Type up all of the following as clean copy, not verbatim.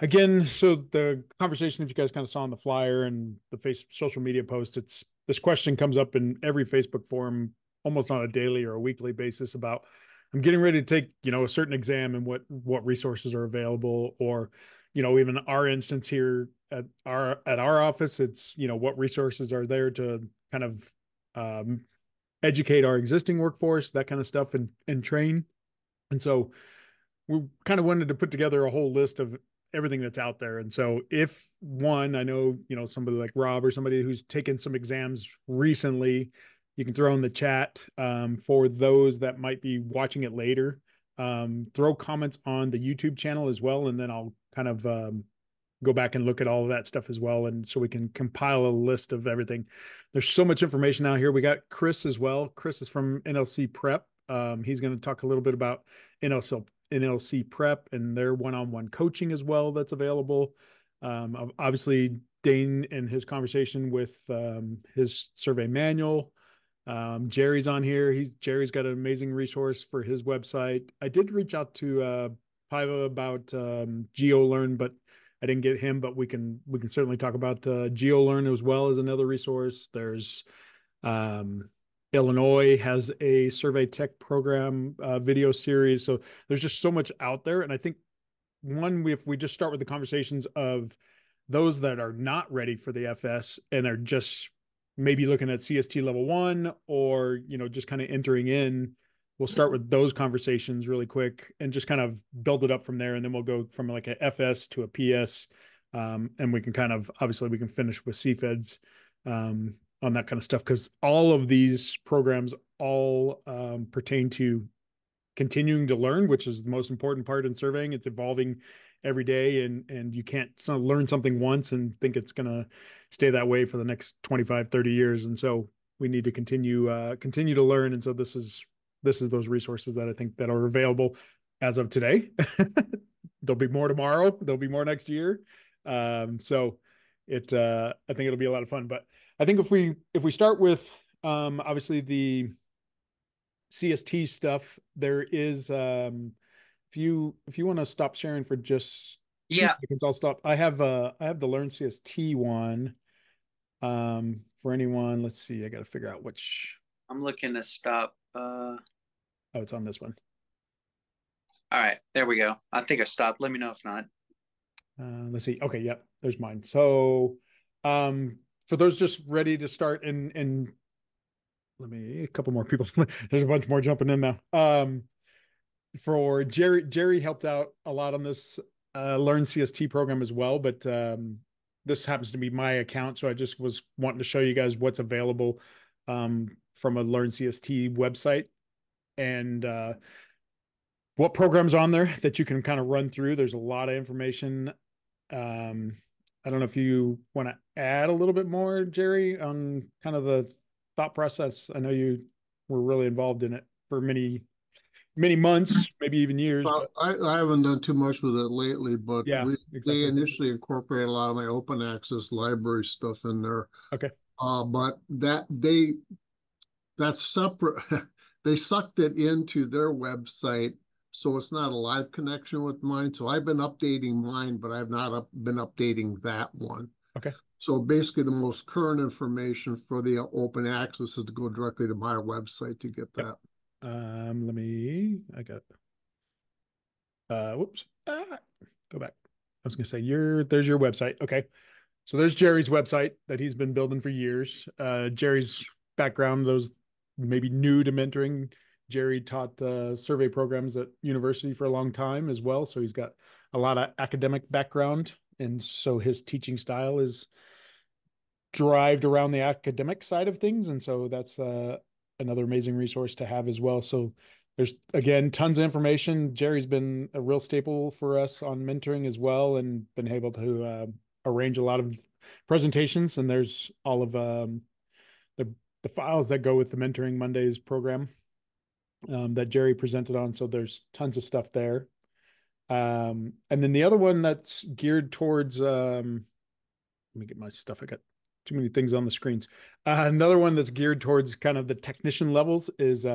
Again, so the conversation, if you guys kind of saw on the flyer and the social media post, it's this question comes up in every Facebook forum almost on a daily or a weekly basis about I'm getting ready to take, a certain exam and what resources are available, or, even our instance here at our office, it's, what resources are there to kind of um, educate our existing workforce, that kind of stuff, and train. And so we kind of wanted to put together a whole list of everything that's out there. And so if one, I know, somebody like Rob or somebody who's taken some exams recently, you can throw in the chat for those that might be watching it later. Throw comments on the YouTube channel as well. And then I'll kind of go back and look at all of that stuff as well. And so we can compile a list of everything. There's so much information out here. We got Chris as well. Chris is from NLC Prep. He's going to talk a little bit about NLC Prep and their one-on-one coaching as well that's available. Obviously, Dane and his conversation with his survey manual. Jerry's on here. Jerry's got an amazing resource for his website. I did reach out to Paiva about GeoLearn, but I didn't get him. But we can certainly talk about GeoLearn as well as another resource. There's Illinois has a survey tech program video series. So there's just so much out there. And I think if we just start with the conversations of those that are not ready for the FS and are just maybe looking at CST level 1 or, just kind of entering in, we'll start with those conversations really quick and just kind of build it up from there. And then we'll go from like a FS to a PS. And we can obviously we can finish with CFEDS. On that kind of stuff, because all of these programs all pertain to continuing to learn, which is the most important part in surveying. It's evolving every day, and you can't learn something once and think it's going to stay that way for the next 25, 30 years. And so we need to continue to learn. And so this is those resources that I think that are available as of today. There'll be more tomorrow. There'll be more next year. So I think it'll be a lot of fun. But I think if we start with obviously the CST stuff, there is if you want to stop sharing for just two Yeah, seconds, I'll stop. I have the Learn CST one for anyone. Let's see, I got to figure out which. I'm looking to stop. Oh, it's on this one. All right, there we go. I think I stopped. Let me know if not. Let's see. Okay, yep, there's mine. So for those just ready to start, and let me a couple more people. There's a bunch more jumping in now. For Jerry helped out a lot on this Learn CST program as well, but this happens to be my account, so I just was wanting to show you guys what's available from a Learn CST website and what programs on there that you can kind of run through. There's a lot of information. I don't know if you want to add a little bit more, Jerry, on kind of the thought process. I know you were really involved in it for many months, maybe even years, Well, but I haven't done too much with it lately, but yeah, they exactly. initially incorporated a lot of my open access library stuff in there. Okay. But that's separate. They sucked it into their website, so it's not a live connection with mine. So I've been updating mine, but I've not been updating that one. Okay. So basically, the most current information for the open access is to go directly to my website to get Yep. that. I got whoops. Go back. I was gonna say there's your website. Okay. So there's Jerry's website that he's been building for years. Jerry's background, those maybe new to mentoring. Jerry taught survey programs at university for a long time as well. So he's got a lot of academic background. And so his teaching style is derived around the academic side of things. And so that's another amazing resource to have as well. So there's, again, tons of information. Jerry's been a real staple for us on mentoring as well and been able to arrange a lot of presentations. And there's all of the files that go with the Mentoring Mondays program that Jerry presented on. So there's tons of stuff there. And then the other one that's geared towards, let me get my stuff. I got too many things on the screens. Another one that's geared towards kind of the technician levels is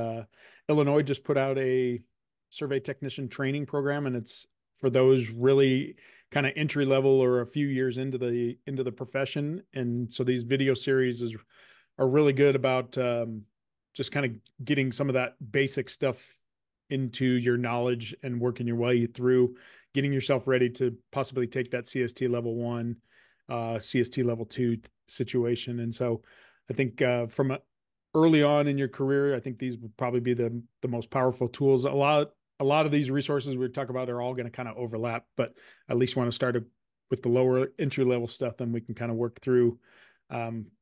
Illinois just put out a survey technician training program, and it's for those really kind of entry level or a few years into the profession. And so these video series are really good about just kind of getting some of that basic stuff into your knowledge and working your way through getting yourself ready to possibly take that CST level 1, CST level 2 situation. And so I think from early on in your career, I think these would probably be the most powerful tools. A lot of these resources we talk about are all going to kind of overlap, but at least want to start with the lower entry level stuff. Then we can kind of work through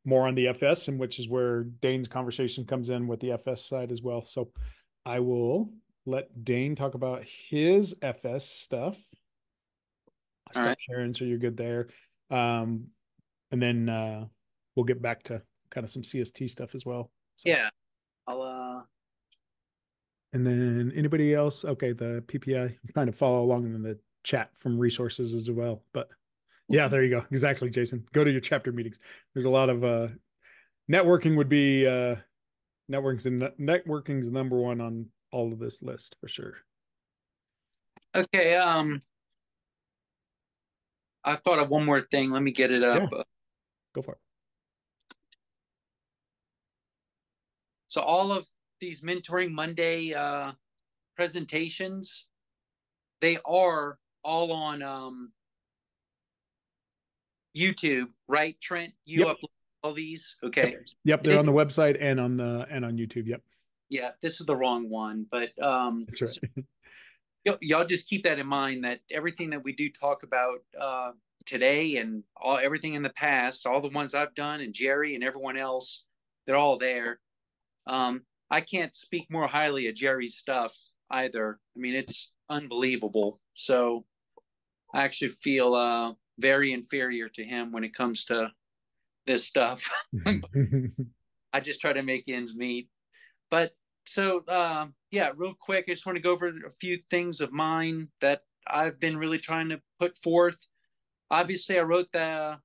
more on the FS, and which is where Dane's conversation comes in with the FS side as well. So I will let Dane talk about his FS stuff. Stop sharing so you're good there. And then we'll get back to kind of some CST stuff as well. So. Yeah. I'll And then anybody else? Okay, the PPI, kind of follow along in the chat from resources as well. But yeah, there you go. Exactly, Jason. Go to your chapter meetings. There's a lot of networking would be networking's number one on all of this list for sure. Okay, I thought of one more thing. Let me get it up. Yeah. Go for it. So all of these Mentoring Monday presentations, they are all on YouTube, right, Trent? You upload all these? Okay. Yep, they're on the website and on YouTube. Yep. Yeah, this is the wrong one, but that's right. Y'all just keep that in mind, that everything that we do talk about today and everything in the past, all the ones I've done and Jerry and everyone else, they're all there. I can't speak more highly of Jerry's stuff either. I mean, it's unbelievable. So I actually feel very inferior to him when it comes to this stuff. I just try to make ends meet. But so, yeah, real quick, I just want to go over a few things of mine that I've been really trying to put forth. Obviously, I wrote the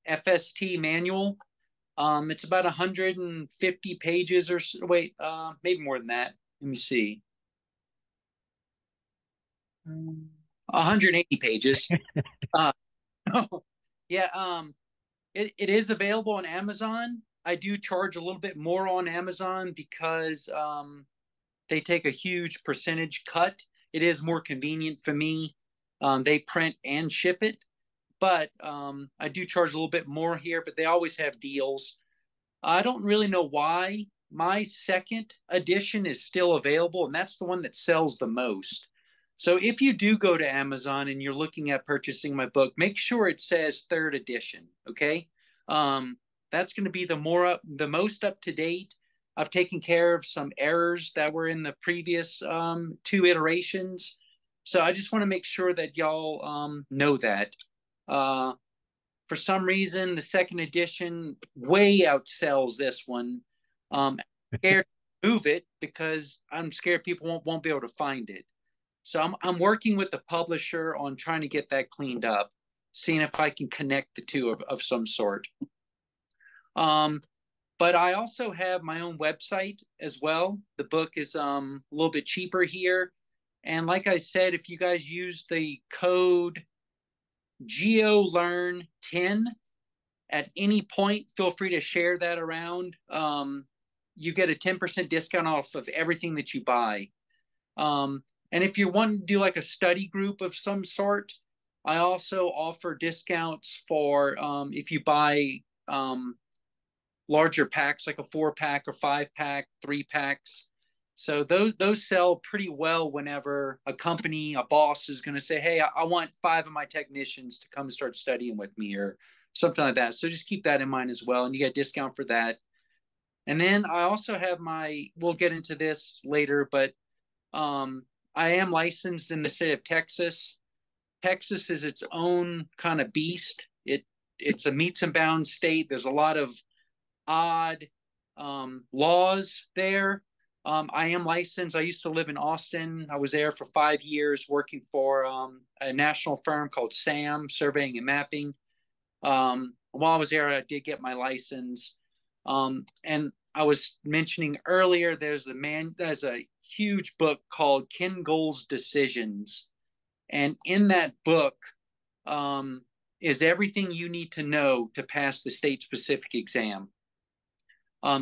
FST manual. It's about 150 pages or so. Wait, maybe more than that. Let me see. 180 pages. Yeah, it is available on Amazon. I do charge a little bit more on Amazon because they take a huge percentage cut. It is more convenient for me. They print and ship it, but I do charge a little bit more here, but they always have deals. I don't really know why. My second edition is still available, and that's the one that sells the most. So if you do go to Amazon and you're looking at purchasing my book, make sure it says third edition, okay? That's going to be the most up to date. I've taken care of some errors that were in the previous 2 iterations. So I just want to make sure that y'all know that. For some reason, the second edition way outsells this one. I'm scared to move it because I'm scared people won't be able to find it. So I'm working with the publisher on trying to get that cleaned up, seeing if I can connect the two of some sort. But I also have my own website as well. The book is a little bit cheaper here. And like I said, if you guys use the code GeoLearn10 at any point, feel free to share that around. You get a 10% discount off of everything that you buy. And if you want to do like a study group of some sort, I also offer discounts for if you buy larger packs, like a 4-pack or 5-pack, 3-packs. So those sell pretty well whenever a company, a boss is going to say, hey, I want 5 of my technicians to come start studying with me or something like that. So just keep that in mind as well. And you get a discount for that. And then I also have we'll get into this later, but I am licensed in the state of Texas. Texas is its own kind of beast. It's a meets and bounds state. There's a lot of odd laws there. I am licensed. I used to live in Austin. I was there for 5 years working for a national firm called SAM, Surveying and Mapping. While I was there, I did get my license. And I was mentioning earlier, there's a huge book called Ken Gold's Decisions. And in that book is everything you need to know to pass the state-specific exam.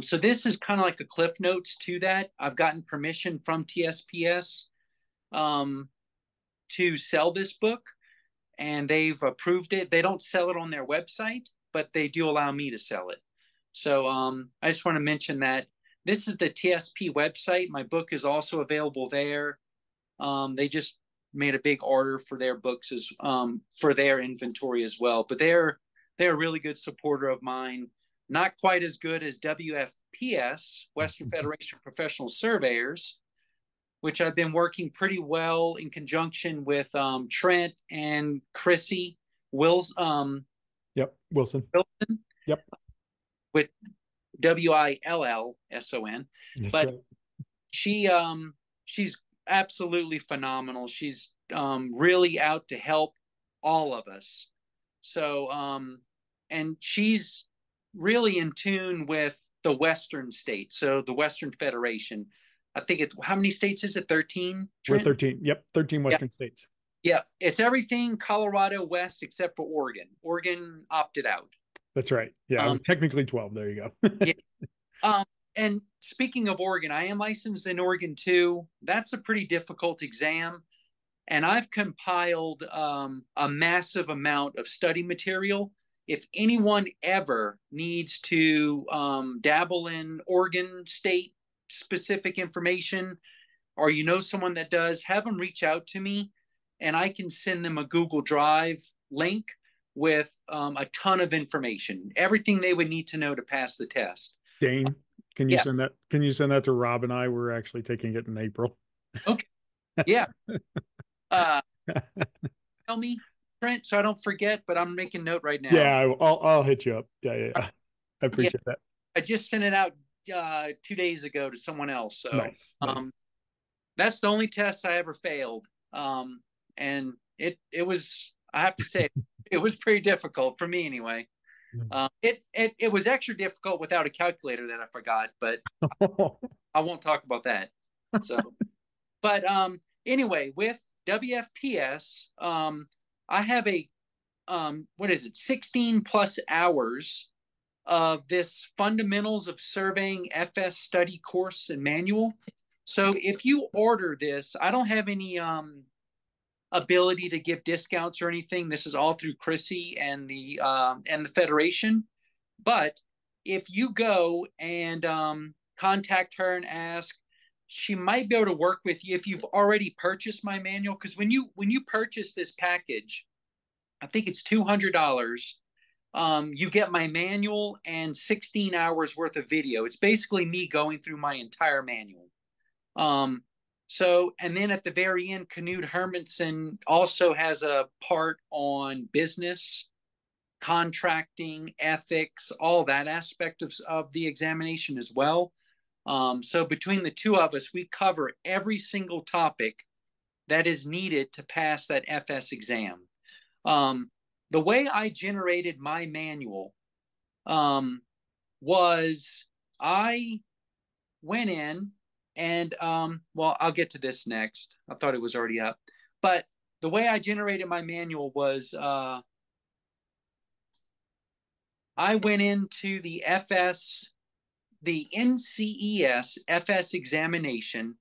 So this is kind of like a cliff notes to that. I've gotten permission from TSPS to sell this book, and they've approved it. They don't sell it on their website, but they do allow me to sell it. So I just want to mention that this is the TSP website. My book is also available there. They just made a big order for their books as for their inventory as well. But they're a really good supporter of mine. Not quite as good as WFPS, Western Federation of Professional Surveyors, which I've been working pretty well in conjunction with Trent and Chrissy Wilson. Wilson. Yep. With WILLSON. But right. She's absolutely phenomenal. She's really out to help all of us. So and she's really in tune with the Western states. So the Western Federation. I think it's, how many states is it? 13? We're 13. Yep. 13 Western states. Yeah. It's everything Colorado West except for Oregon. Oregon opted out. That's right. Yeah. Technically 12. There you go. Yeah. And speaking of Oregon, I am licensed in Oregon too. That's a pretty difficult exam. And I've compiled a massive amount of study material. If anyone ever needs to dabble in Oregon state specific information, or you know someone that does, have them reach out to me, and I can send them a Google Drive link with a ton of information, everything they would need to know to pass the test. Dane, can you send that? Can you send that to Rob and I? We're actually taking it in April. Okay. Yeah. Tell me, Trent, so I don't forget, but I'm making note right now. Yeah, I'll hit you up. Yeah. I appreciate that. I just sent it out 2 days ago to someone else. So nice. That's the only test I ever failed. And it was, I have to say, it was pretty difficult for me anyway. It was extra difficult without a calculator that I forgot, but I won't talk about that. So, but anyway, with WFPS, I have a 16 plus hours of this Fundamentals of Surveying FS study course and manual. So if you order this, I don't have any ability to give discounts or anything. This is all through Chrissy and the Federation. But if you go and contact her and ask, she might be able to work with you if you've already purchased my manual. Because when you purchase this package, I think it's $200. You get my manual and 16 hours worth of video. It's basically me going through my entire manual. So, and then at the very end, Knut Hermansen also has a part on business, contracting, ethics, all that aspect of the examination as well. So between the two of us, we cover every single topic that is needed to pass that FS exam. The way I generated my manual was I went in and, well, I'll get to this next. I thought it was already up. But the way I generated my manual was I went into the NCES FS examination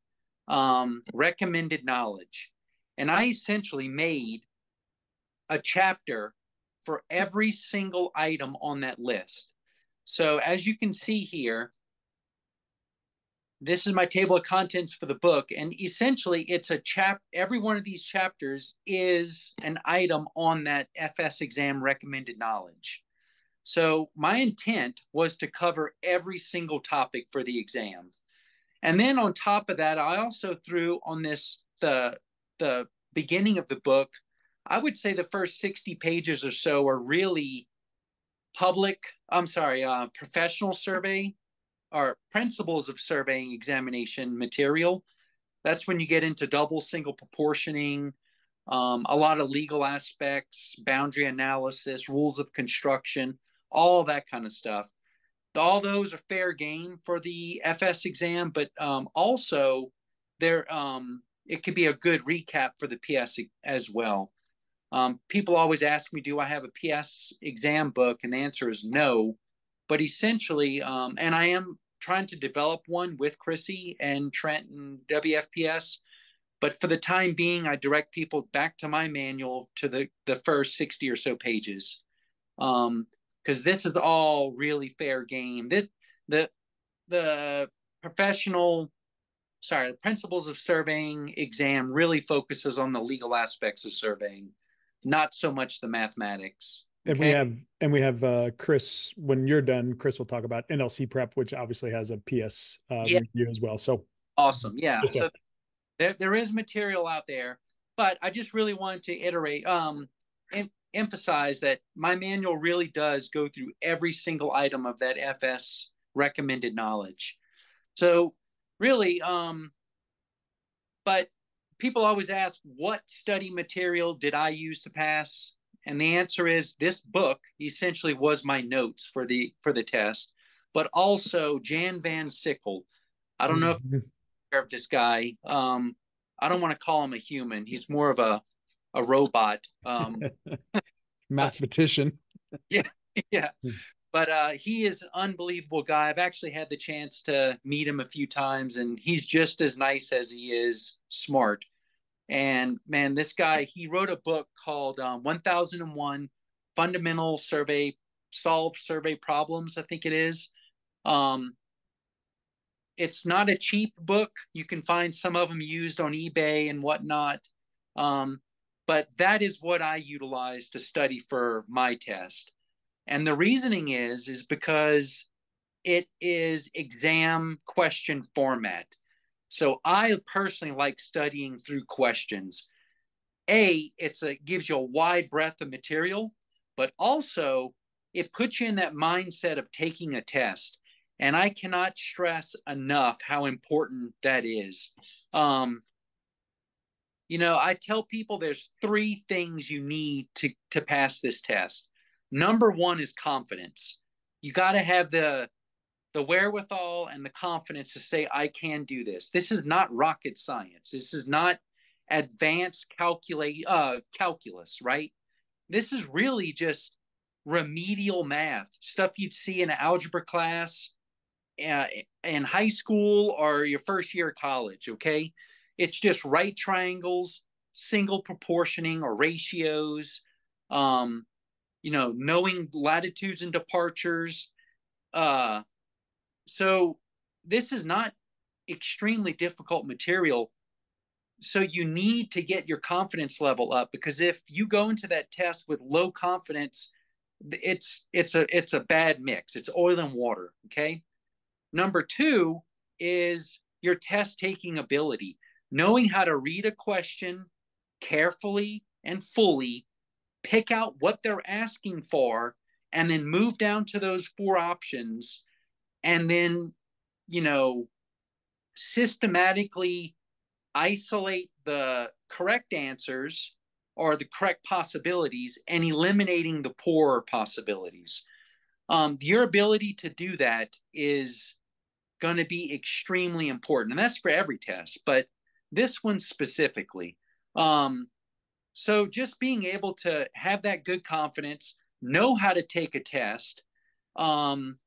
recommended knowledge. And I essentially made a chapter for every single item on that list. So as you can see here, this is my table of contents for the book. And essentially it's a every one of these chapters is an item on that FS exam recommended knowledge. So my intent was to cover every single topic for the exam. And then on top of that, I also threw on this, the beginning of the book, I would say the first 60 pages or so are really professional survey or principles of surveying examination material. That's when you get into double, single proportioning, a lot of legal aspects, boundary analysis, rules of construction, all that kind of stuff. All those are fair game for the FS exam, but also they're it could be a good recap for the PS as well. People always ask me, do I have a PS exam book? And the answer is no. But essentially, and I am trying to develop one with Chrissy and Trent and WFPS. But for the time being, I direct people back to my manual to the first 60 or so pages. Because this is all really fair game. The professional, the principles of surveying exam really focuses on the legal aspects of surveying, not so much the mathematics. Okay? And we have Chris, when you're done, Chris will talk about NLC prep, which obviously has a PS review as well. So awesome. Yeah. So there is material out there, but I just really wanted to iterate, emphasize that my manual really does go through every single item of that FS recommended knowledge. So really, but people always ask, what study material did I use to pass? And the answer is this book essentially was my notes for the test, but also Jan Van Sickle. I don't know if you're aware of this guy. I don't want to call him a human. He's more of a robot. Mathematician. Yeah. But he is an unbelievable guy. I've actually had the chance to meet him a few times, and he's just as nice as he is smart. And man, this guy, he wrote a book called 1001 Fundamental Solved Survey Problems, I think it is. It's not a cheap book. You can find some of them used on eBay and whatnot. But that is what I utilize to study for my test. And the reasoning is because it is exam question format. So I personally like studying through questions. It gives you a wide breadth of material, but also it puts you in that mindset of taking a test. And I cannot stress enough how important that is. I tell people there's 3 things you need to pass this test. Number 1 is confidence. You got to have the wherewithal and the confidence to say, I can do this. This is not rocket science. This is not advanced calculus, right? This is really just remedial math, stuff you'd see in an algebra class in high school or your first year of college, okay? It's just right triangles, single proportioning or ratios, knowing latitudes and departures. So this is not extremely difficult material. So you need to get your confidence level up, because if you go into that test with low confidence, it's a bad mix. It's oil and water. Okay. Number 2 is your test taking ability, knowing how to read a question carefully and fully, pick out what they're asking for, and then move down to those 4 options, and then, systematically isolate the correct answers or the correct possibilities and eliminating the poorer possibilities. Your ability to do that is going to be extremely important. And that's for every test, but this one specifically. So just being able to have that good confidence, know how to take a test. And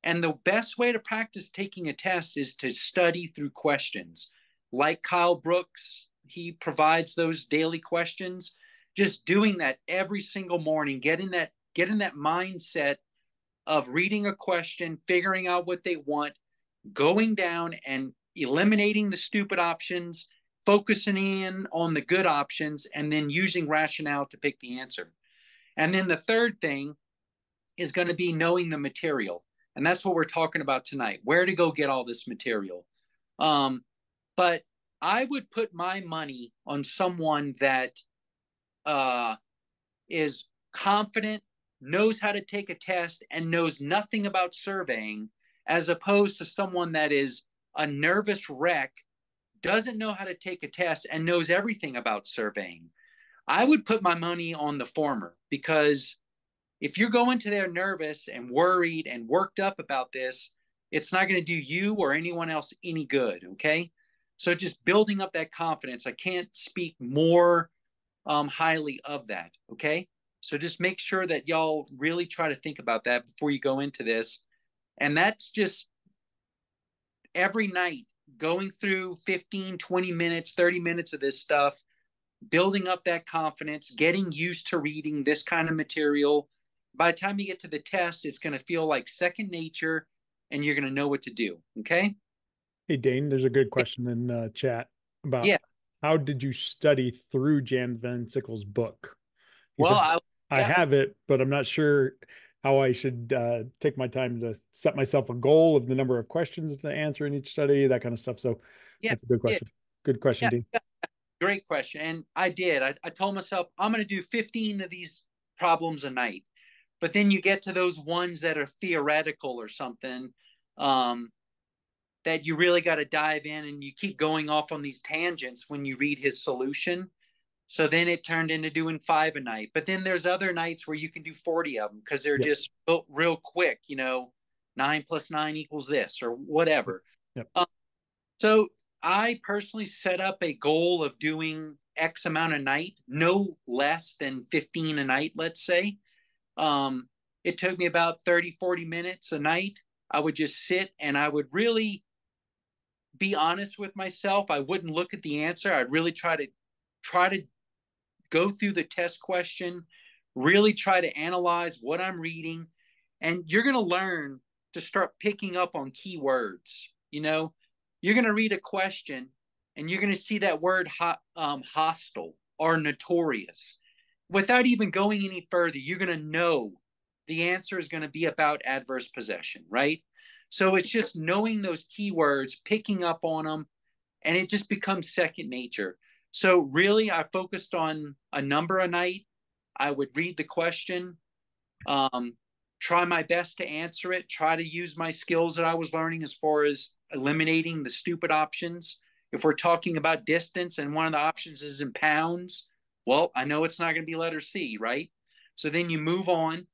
the best way to practice taking a test is to study through questions. Like Kyle Brooks, he provides those daily questions. Just doing that every single morning, getting that mindset of reading a question, figuring out what they want, going down and eliminating the stupid options, focusing in on the good options, and then using rationale to pick the answer. And then the third thing is going to be knowing the material. And that's what we're talking about tonight, where to go get all this material. But I would put my money on someone that is confident, knows how to take a test, and knows nothing about surveying, as opposed to someone that is a nervous wreck, doesn't know how to take a test, and knows everything about surveying. I would put my money on the former, because if you're going to there nervous and worried and worked up about this, it's not going to do you or anyone else any good, okay? So just building up that confidence. I can't speak more highly of that. Okay. So just make sure that y'all really try to think about that before you go into this. And that's just every night going through 15, 20 minutes, 30 minutes of this stuff, building up that confidence, getting used to reading this kind of material. By the time you get to the test, it's going to feel like second nature and you're going to know what to do. Okay. Hey, Dane, there's a good question in chat about Yeah. how did you study through Jan Van Sickle's book? He Well, says, I yeah. have it, but I'm not sure how I should take my time to set myself a goal of the number of questions to answer in each study, that kind of stuff. So Yeah. that's a good question. Good question, Yeah. Dean. Yeah. Great question. And I did. I told myself I'm going to do 15 of these problems a night. But then you get to those ones that are theoretical or something, that you really got to dive in, and you keep going off on these tangents when you read his solution. So then it turned into doing 5 a night. But then there's other nights where you can do 40 of them because they're Yep. just real quick, 9 plus 9 equals this or whatever. Yep. So I personally set up a goal of doing X amount a night, no less than 15 a night, let's say. It took me about 30, 40 minutes a night. I would just sit and I would really be honest with myself. I wouldn't look at the answer. I'd really try to go through the test question, really try to analyze what I'm reading. And you're going to learn to start picking up on keywords. You're going to read a question and you're going to see that word hostile or notorious. Without even going any further, you're going to know the answer is going to be about adverse possession, right? So it's just knowing those keywords, picking up on them, and it just becomes second nature. So really, I focused on a number a night. I would read the question, try my best to answer it, try to use my skills that I was learning as far as eliminating the stupid options. If we're talking about distance and one of the options is in pounds, well, I know it's not going to be letter C, right? So then you move on,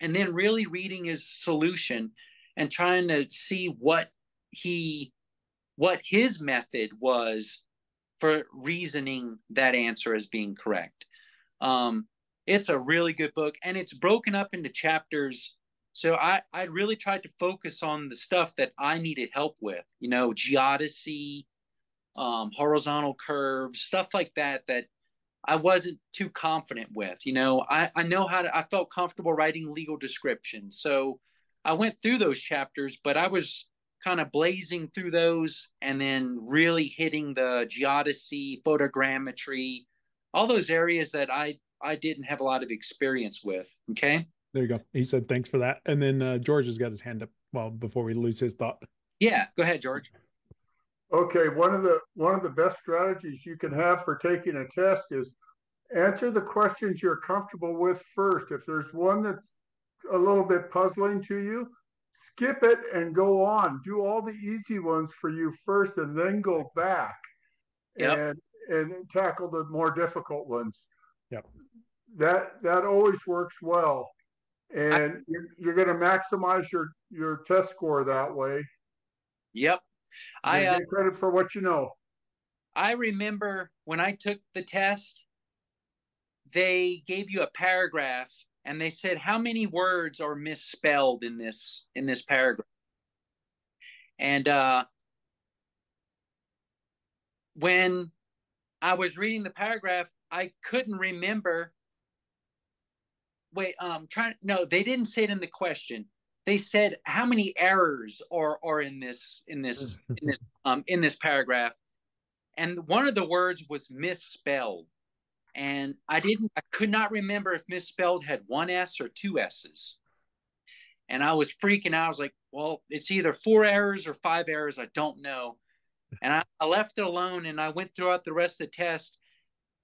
and then really reading his solution and trying to see what his method was for reasoning that answer as being correct. It's a really good book, and it's broken up into chapters. So I really tried to focus on the stuff that I needed help with, geodesy, horizontal curves, stuff like that I wasn't too confident with. I know I felt comfortable writing legal descriptions. So I went through those chapters, but I was kind of blazing through those and then really hitting the geodesy, photogrammetry, all those areas that I didn't have a lot of experience with. Okay. There you go. He said, thanks for that. And then George has got his hand up. Well, before we lose his thought. Yeah, go ahead, George. Okay, one of the best strategies you can have for taking a test is answer the questions you're comfortable with first. If there's one that's a little bit puzzling to you, skip it and go on. Do all the easy ones for you first and then go back Yep. and tackle the more difficult ones. Yep. That always works well. And you're going to maximize your test score that way. Yep. I get credit for what you know. I remember when I took the test, they gave you a paragraph and they said how many words are misspelled in this paragraph. And when I was reading the paragraph, I couldn't remember. Wait, no, they didn't say it in the question. They said how many errors are in this paragraph, and one of the words was misspelled, and I could not remember if misspelled had one S or two S's, and I was freaking out. I was like, well, it's either 4 errors or 5 errors. I don't know, and I left it alone, and I went throughout the rest of the test,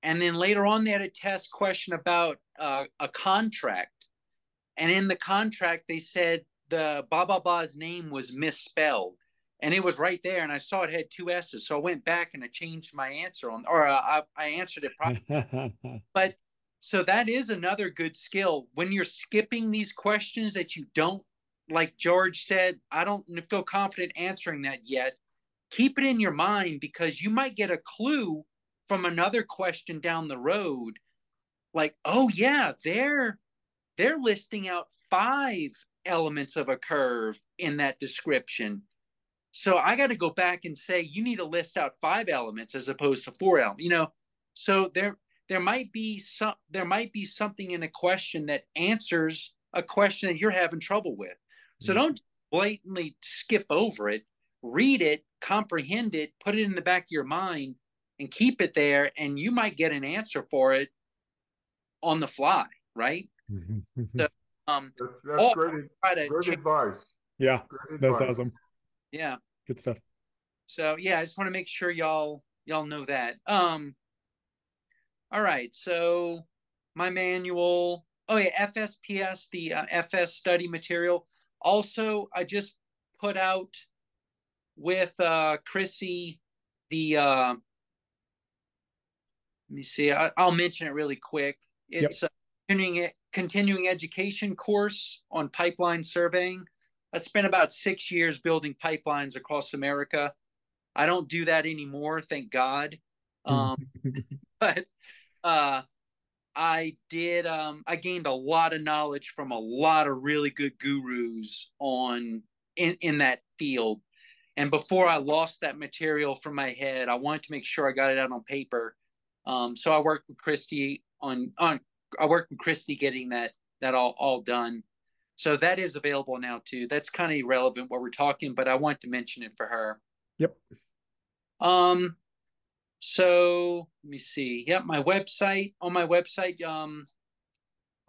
and then later on they had a test question about a contract. And in the contract, they said the blah, blah, blah's name was misspelled. And it was right there. And I saw it had 2 S's. So I went back and I changed my answer I answered it properly. But so that is another good skill. When you're skipping these questions that you don't, like George said, I don't feel confident answering that yet. keep it in your mind, because you might get a clue from another question down the road. Like, oh yeah, they're listing out 5 elements of a curve in that description. So I got to go back and say, you need to list out 5 elements as opposed to 4 elements, you know? So there might be something in a question that answers a question that you're having trouble with. So don't blatantly skip over it. Read it, comprehend it, put it in the back of your mind, and keep it there. And you might get an answer for it on the fly, right? So, that's great advice. Yeah, Great that's advice. awesome. Yeah, Good stuff. so yeah, I just want to make sure y'all know that. All right, so my manual. Oh yeah, FSPS, the FS study material. Also, I just put out with Chrissy the. Let me see. I'll mention it really quick. It's a continuing education course on pipeline surveying. I spent about 6 years building pipelines across America. I don't do that anymore, thank God. But I did. I gained a lot of knowledge from a lot of really good gurus in that field. And before I lost that material from my head, I wanted to make sure I got it out on paper. So I worked with Christy getting that all done. So that is available now too. That's kind of irrelevant what we're talking, but I want to mention it for her. Yep. So let me see. Yep, my website. On my website,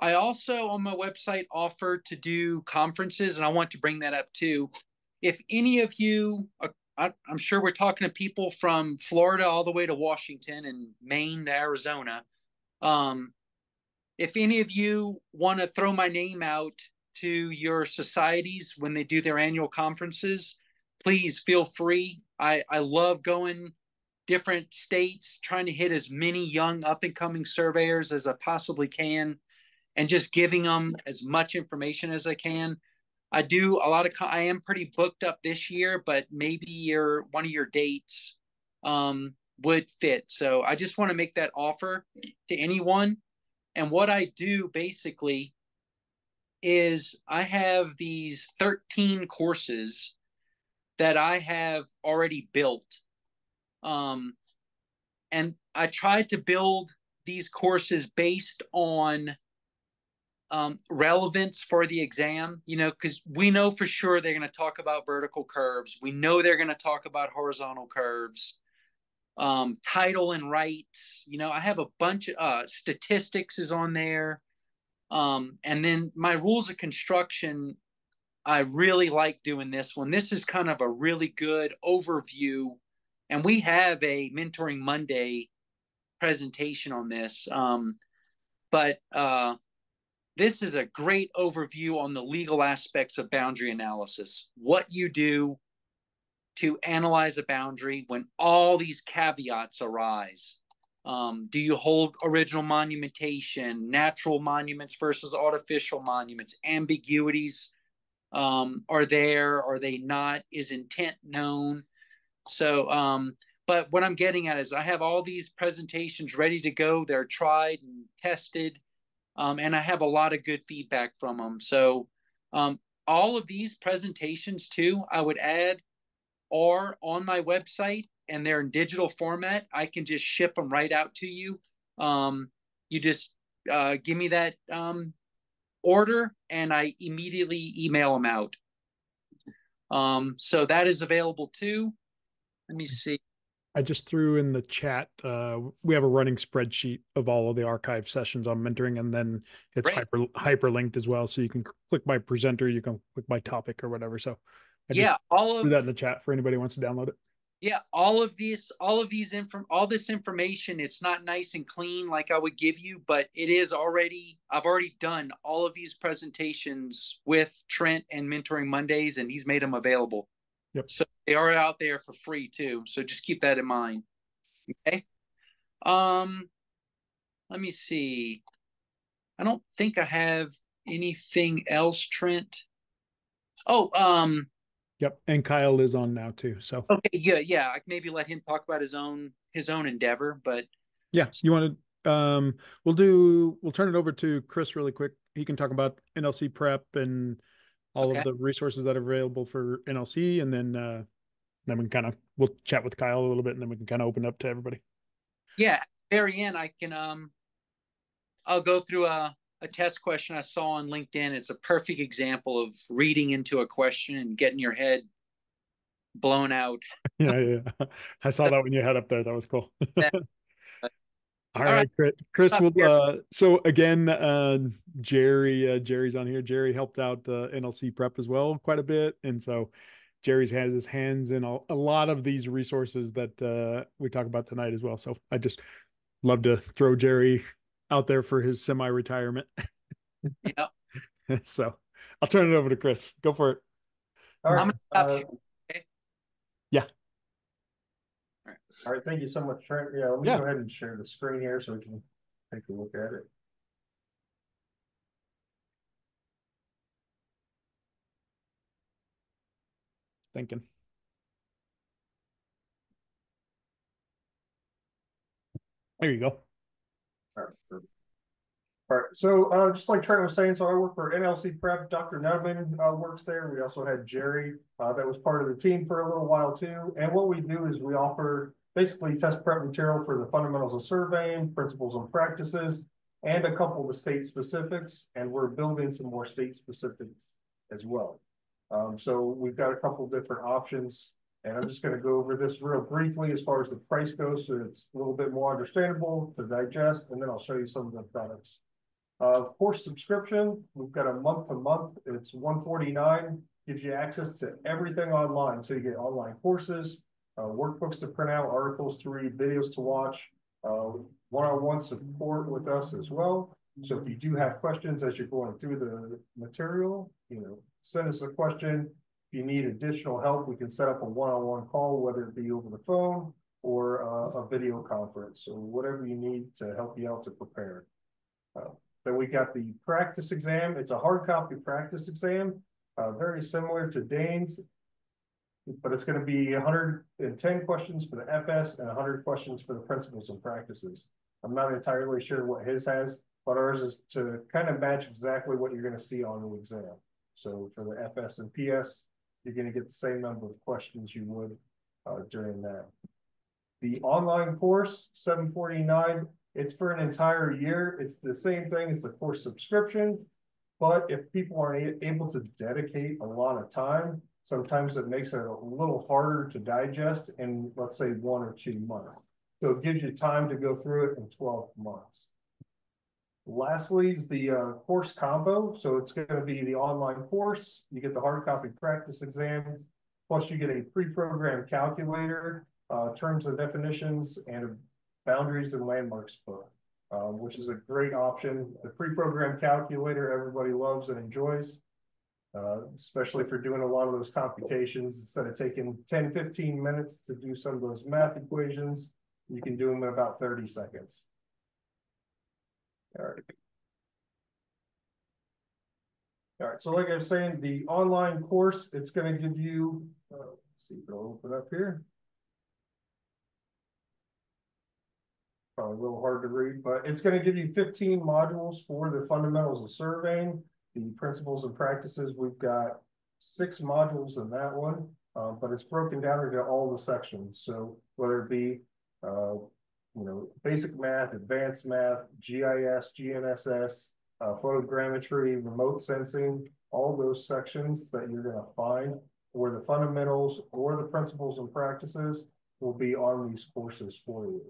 I also on my website offer to do conferences, and I want to bring that up too. If any of you, I'm sure we're talking to people from Florida all the way to Washington and Maine to Arizona. If any of you want to throw my name out to your societies when they do their annual conferences, please feel free. I love going different states, trying to hit as many young up and coming surveyors as I possibly can, and just giving them as much information as I can. I do a lot of, I am pretty booked up this year, but maybe one of your dates would fit. So I just want to make that offer to anyone. And what I do basically is I have these 13 courses that I have already built. And I tried to build these courses based on relevance for the exam, you know, because we know for sure they're going to talk about vertical curves. We know they're going to talk about horizontal curves, title and rights. You know, I have a bunch of statistics is on there. And then my rules of construction, I really like doing this one. This is kind of a really good overview. And we have a Mentoring Monday presentation on this. But this is a great overview on the legal aspects of boundary analysis. What you do to analyze a boundary when all these caveats arise. Do you hold original monumentation, natural monuments versus artificial monuments, ambiguities are there, are they not, is intent known? So, but what I'm getting at is I have all these presentations ready to go. They're tried and tested, and I have a lot of good feedback from them. So all of these presentations too, I would add, are on my website, and they're in digital format. I can just ship them right out to you. You just give me that order, and I immediately email them out. So that is available too. Let me see. I just threw in the chat. We have a running spreadsheet of all of the archive sessions on mentoring, and then it's hyperlinked as well. So you can click my presenter, you can click my topic or whatever. So I just threw that in the chat for anybody who wants to download it. Yeah, all this information, it's not nice and clean like I would give you, but it is already, I've already done all of these presentations with Trent and Mentoring Mondays, and he's made them available. Yep. So they are out there for free too. So just keep that in mind. Okay. Let me see. I don't think I have anything else, Trent. Oh, Yep. And Kyle is on now too. So Okay, yeah. I can maybe let him talk about his own endeavor, but yeah, you want to we'll turn it over to Chris really quick. He can talk about NLC prep and all okay. of the resources that are available for NLC, and then we can we'll chat with Kyle a little bit, and then we can kind of open up to everybody. Yeah, very end, I can I'll go through a test question I saw on LinkedIn. It's a perfect example of reading into a question and getting your head blown out. Yeah. I saw that when you had up there. That was cool. All All right, right, Chris. up Will here. so again, Jerry's on here. Jerry helped out NLC prep as well quite a bit, and so Jerry's has his hands in a lot of these resources that we talk about tonight as well. So I just love to throw Jerry out there for his semi-retirement. Yeah. So I'll turn it over to Chris. Go for it. All I'm right. gonna stop okay. Yeah. All right. Thank you so much, Trent. Yeah, let me go ahead and share the screen here so we can take a look at it. Thinking. There you go. All right. Perfect. All right. So just like Trent was saying, so I work for NLC Prep. Dr. Nutman works there. We also had Jerry that was part of the team for a little while too. And what we do is we offer basically test prep material for the fundamentals of surveying, principles and practices, and a couple of the state specifics. And we're building some more state specifics as well. So we've got a couple different options. And I'm just going to go over this real briefly as far as the price goes, so it's a little bit more understandable to digest, and then I'll show you some of the products. Course subscription, we've got a month-to-month. It's $149, gives you access to everything online. So you get online courses, workbooks to print out, articles to read, videos to watch, one-on-one support with us as well. So if you do have questions as you're going through the material, send us a question. If you need additional help, we can set up a one-on-one call, whether it be over the phone or a video conference. So whatever you need to help you out to prepare. Then we got the practice exam. It's a hard copy practice exam, very similar to Dane's, but it's going to be 110 questions for the FS and 100 questions for the principles and practices. I'm not entirely sure what his has, but ours is to kind of match exactly what you're going to see on the exam. So for the FS and PS, you're going to get the same number of questions you would during that. The online course, $749. It's for an entire year. It's the same thing as the course subscription, but if people aren't able to dedicate a lot of time, sometimes it makes it a little harder to digest in, let's say, 1 or 2 months. So it gives you time to go through it in 12 months. Lastly is the course combo. So it's going to be the online course. You get the hard copy practice exam, plus you get a pre-programmed calculator, terms and definitions, and a boundaries and landmarks book, which is a great option. The pre-programmed calculator everybody loves and enjoys, especially if you're doing a lot of those computations. Instead of taking 10, 15 minutes to do some of those math equations, you can do them in about 30 seconds. All right. All right, so like I was saying, the online course, it's going to give you, let's see if it'll open up here. Probably a little hard to read, but it's going to give you 15 modules for the fundamentals of surveying, the principles and practices. We've got 6 modules in that one, but it's broken down into all the sections. So whether it be, basic math, advanced math, GIS, GNSS, photogrammetry, remote sensing, all those sections that you're going to find where the fundamentals or the principles and practices will be on these courses for you.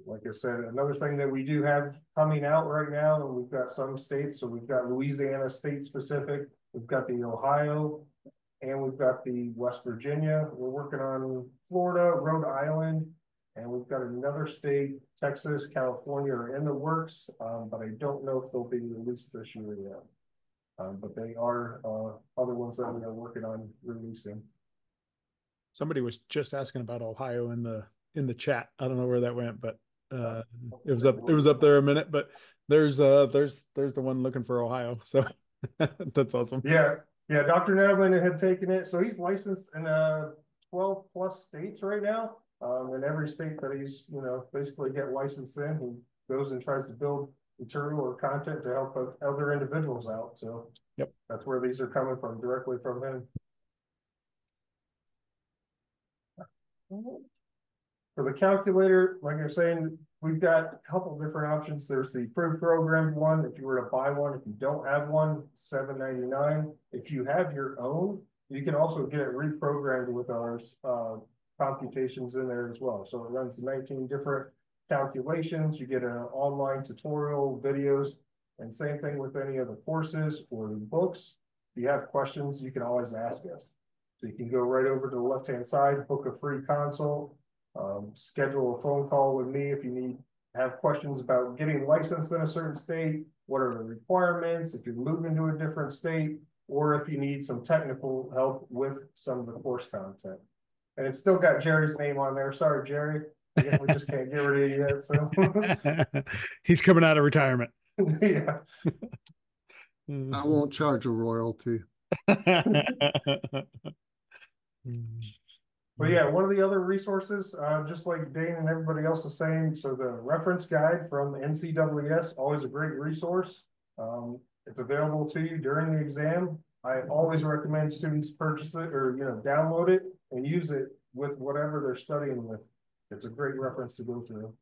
Like I said, another thing that we do have coming out right now, and we've got some states, so we've got Louisiana state specific, we've got the Ohio, and we've got the West Virginia. We're working on Florida, Rhode Island, and we've got another state, Texas, California are in the works, but I don't know if they'll be released this year yet. But they are other ones that we are working on releasing. Somebody was just asking about Ohio in the chat. I don't know where that went, but it was up there a minute. But there's the one looking for Ohio, so that's awesome. Yeah, Yeah, Dr. Nettleman had taken it. So he's licensed in 12 plus states right now. And every state that he's, basically get licensed in, he goes and tries to build material or content to help other individuals out. So yep, that's where these are coming from, directly from him. For the calculator, like you're saying, we've got a couple different options. There's the pre-programmed one. If you were to buy one, if you don't have one, $7.99. If you have your own, you can also get it reprogrammed with our computations in there as well. So it runs 19 different calculations. You get an online tutorial, videos, and same thing with any of the courses or the books. If you have questions, you can always ask us. So you can go right over to the left-hand side, book a free consult, schedule a phone call with me if you have questions about getting licensed in a certain state, what are the requirements, if you're moving to a different state, or if you need some technical help with some of the course content. And it's still got Jerry's name on there. Sorry, Jerry. We just can't get rid of you yet. So he's coming out of retirement. Yeah. I won't charge a royalty. But yeah, one of the other resources, just like Dane and everybody else is saying, so the reference guide from NCWS, always a great resource. It's available to you during the exam. I always recommend students purchase it or, download it and use it with whatever they're studying with. It's a great reference to go through.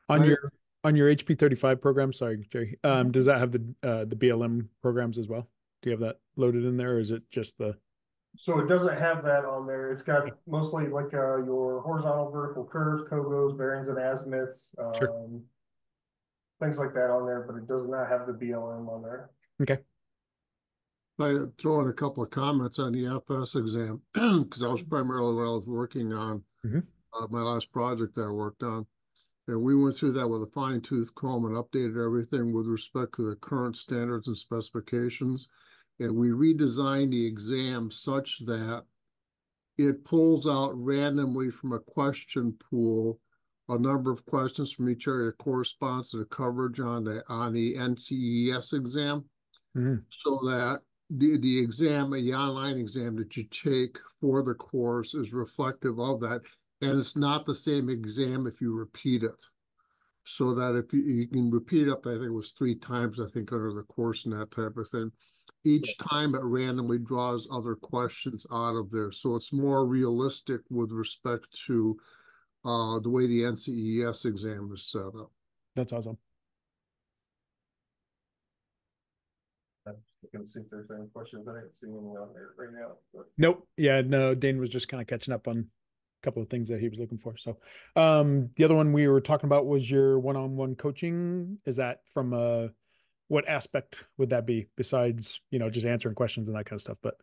On your HP 35 program, sorry, Jerry, does that have the BLM programs as well? Do you have that loaded in there, or is it just the? So it doesn't have that on there. It's got mostly like your horizontal, vertical curves, COGOs, bearings and azimuths, Sure. things like that on there, but it does not have the BLM on there. Okay. I throw in a couple of comments on the FS exam because that was primarily what I was working on. My last project that I worked on. And we went through that with a fine-tooth comb and updated everything with respect to the current standards and specifications. And we redesigned the exam such that it pulls out randomly from a question pool a number of questions from each area that corresponds to the coverage on the NCES exam, so that the exam, the online exam that you take for the course is reflective of that. And it's not the same exam if you repeat it. So that if you can repeat up, I think it was 3 times, I think, under the course and that type of thing. Each time it randomly draws other questions out of there. So it's more realistic with respect to the way the NCES exam is set up. That's awesome. I'm looking to see if there's any questions. I didn't see any on there right now. But... Nope. Yeah, no, Dane was just kind of catching up on a couple of things that he was looking for. So the other one we were talking about was your one-on-one coaching. Is that from what aspect would that be besides, just answering questions and that kind of stuff? But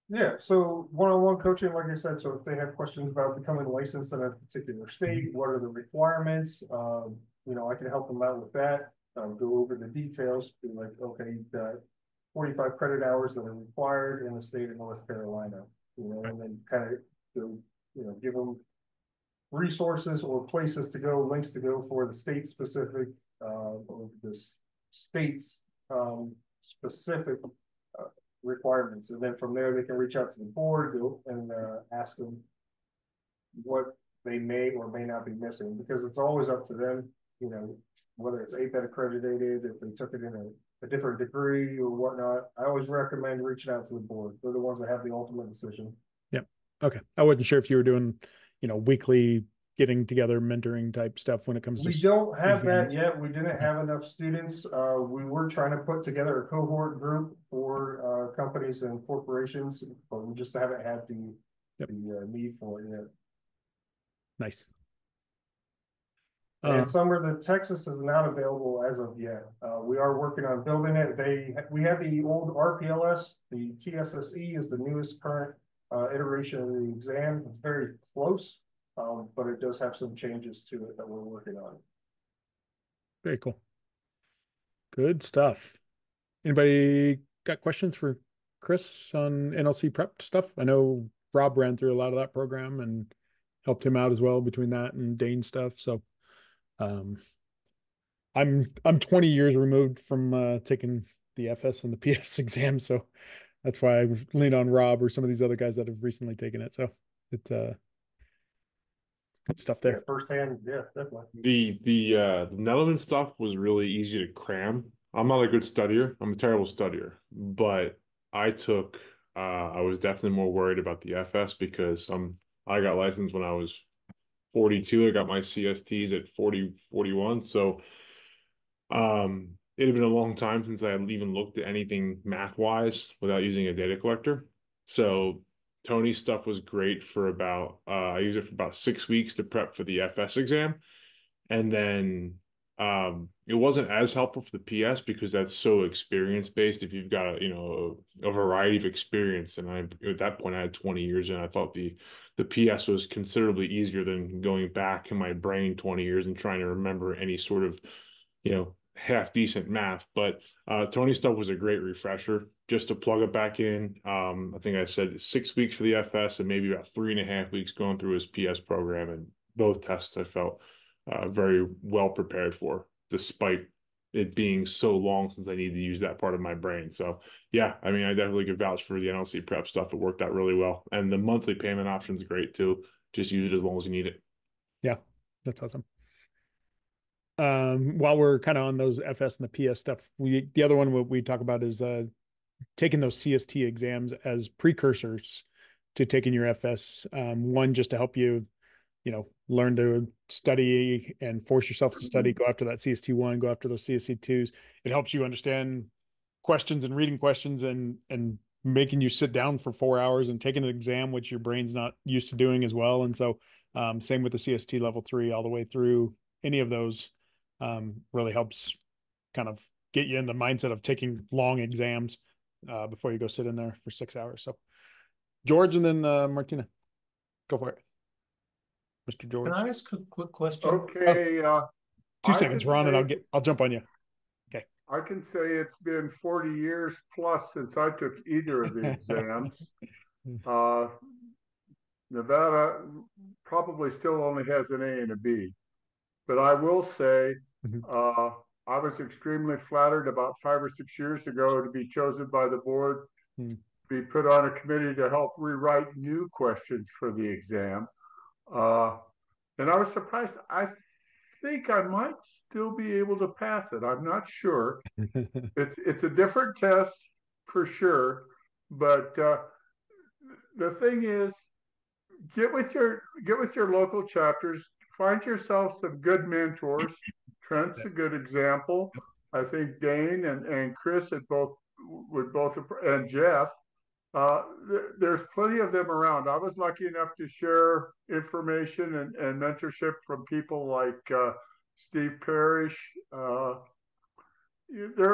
yeah, so one-on-one coaching, like I said, so if they have questions about becoming licensed in a particular state, what are the requirements? I can help them out with that. Go over the details, be like, okay, you've got 45 credit hours that are required in the state of North Carolina, and then kind of give them resources or places to go, links to go for the state specific, or the state's specific requirements. And then from there, they can reach out to the board, go and ask them what they may or may not be missing, because it's always up to them, whether it's APET accredited, if they took it in a different degree or whatnot. I always recommend reaching out to the board. They're the ones that have the ultimate decision. Yep. Okay. I wasn't sure if you were doing, weekly getting together mentoring type stuff when it comes to. We don't have that yet. We didn't have enough students. We were trying to put together a cohort group for companies and corporations, but we just haven't had the need for it yet. Nice. And Summer, the Texas is not available as of yet. We are working on building it. We have the old RPLS. The TSSE is the newest current iteration of the exam. It's very close, but it does have some changes to it that we're working on. Very cool. Good stuff. Anybody got questions for Chris on NLC prep stuff? I know Rob ran through a lot of that program and helped him out as well between that and Dane stuff. So I'm 20 years removed from taking the FS and the PS exam. So that's why I lean on Rob or some of these other guys that have recently taken it. So it's good stuff there. Firsthand, yeah, definitely. The Netherlands stuff was really easy to cram. I'm not a good studier. I'm a terrible studier, but I was definitely more worried about the FS because I got licensed when I was 42. I got my CSTs at 41. So it had been a long time since I had even looked at anything math wise without using a data collector. So Tony's stuff was great for about I used it for about 6 weeks to prep for the FS exam. And then it wasn't as helpful for the PS because that's so experience based. If you've got a variety of experience, and at that point I had 20 years, and I thought the PS was considerably easier than going back in my brain 20 years and trying to remember any sort of half decent math. But Tony's stuff was a great refresher just to plug it back in. I think I said 6 weeks for the FS and maybe about 3.5 weeks going through his PS program, and both tests I felt very well prepared for, despite it being so long since I needed to use that part of my brain. So yeah, I mean, I definitely could vouch for the NLC prep stuff. It worked out really well. And the monthly payment option is great too. Just use it as long as you need it. Yeah, that's awesome. While we're kind of on those FS and the PS stuff, the other one we talk about is taking those CST exams as precursors to taking your FS. One, just to help you, learn to study and force yourself to study, go after that CST1, go after those CST2s. It helps you understand questions and reading questions and making you sit down for 4 hours and taking an exam, which your brain's not used to doing as well. And so same with the CST level 3 all the way through. Any of those really helps kind of get you in the mindset of taking long exams before you go sit in there for 6 hours. So George and then Martina, go for it. Mr. George. Can I ask a quick question? Okay. 2 seconds, Ron, and I'll jump on you. Okay. I can say it's been 40 years plus since I took either of the exams. Nevada probably still only has an A and a B, but I will say I was extremely flattered about 5 or 6 years ago to be chosen by the board, be put on a committee to help rewrite new questions for the exam. And I was surprised. I think I might still be able to pass it. I'm not sure. It's a different test for sure. But the thing is, get with your local chapters. Find yourself some good mentors. Trent's a good example. I think Dane and Chris and Jeff. There's plenty of them around. I was lucky enough to share information and mentorship from people like Steve Parrish. There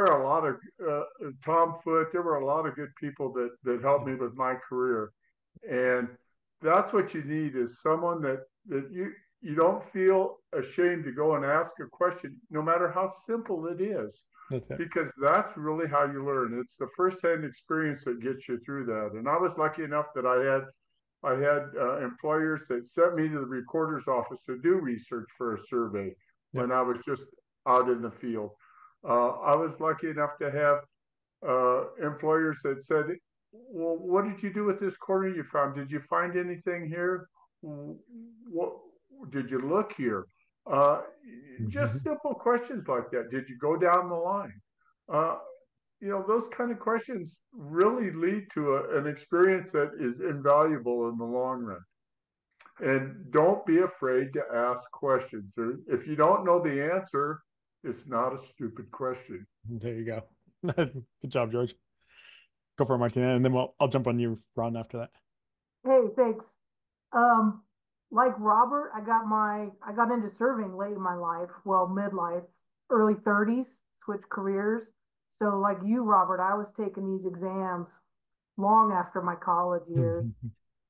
are a lot of Tom Foote. There were a lot of good people that helped me with my career, and that's what you need is someone that you don't feel ashamed to go and ask a question, no matter how simple it is. Because that's really how you learn. It's the firsthand experience that gets you through that. And I was lucky enough that I had employers that sent me to the recorder's office to do research for a survey when I was just out in the field. I was lucky enough to have employers that said, well, what did you do with this corner you found? Did you find anything here? What did you look here? Just simple questions like that. Did you go down the line? Those kind of questions really lead to an experience that is invaluable in the long run. And don't be afraid to ask questions. If you don't know the answer, it's not a stupid question. There you go. Good job, George. Go for it, Martina, and then I'll jump on you, Ron, after that. Hey, thanks. Like Robert, I got into serving late in my life, well, midlife, early 30s, switched careers. So like you, Robert, I was taking these exams long after my college years.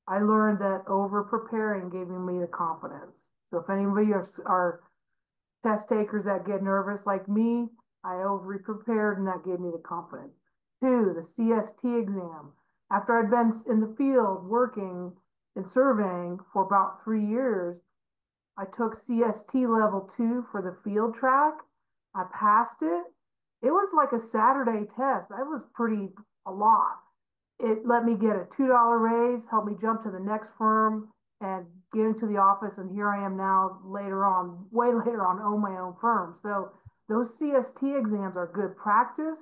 I learned that over preparing gave me the confidence. So if anybody are test takers that get nervous like me, I over prepared and that gave me the confidence. 2, the CST exam. After I'd been in the field working and surveying for about 3 years, I took CST level 2 for the field track. I passed it. It was like a Saturday test. That was a lot. It let me get a $2 raise, helped me jump to the next firm and get into the office. And here I am now later on, way later on, own my own firm. So those CST exams are good practice.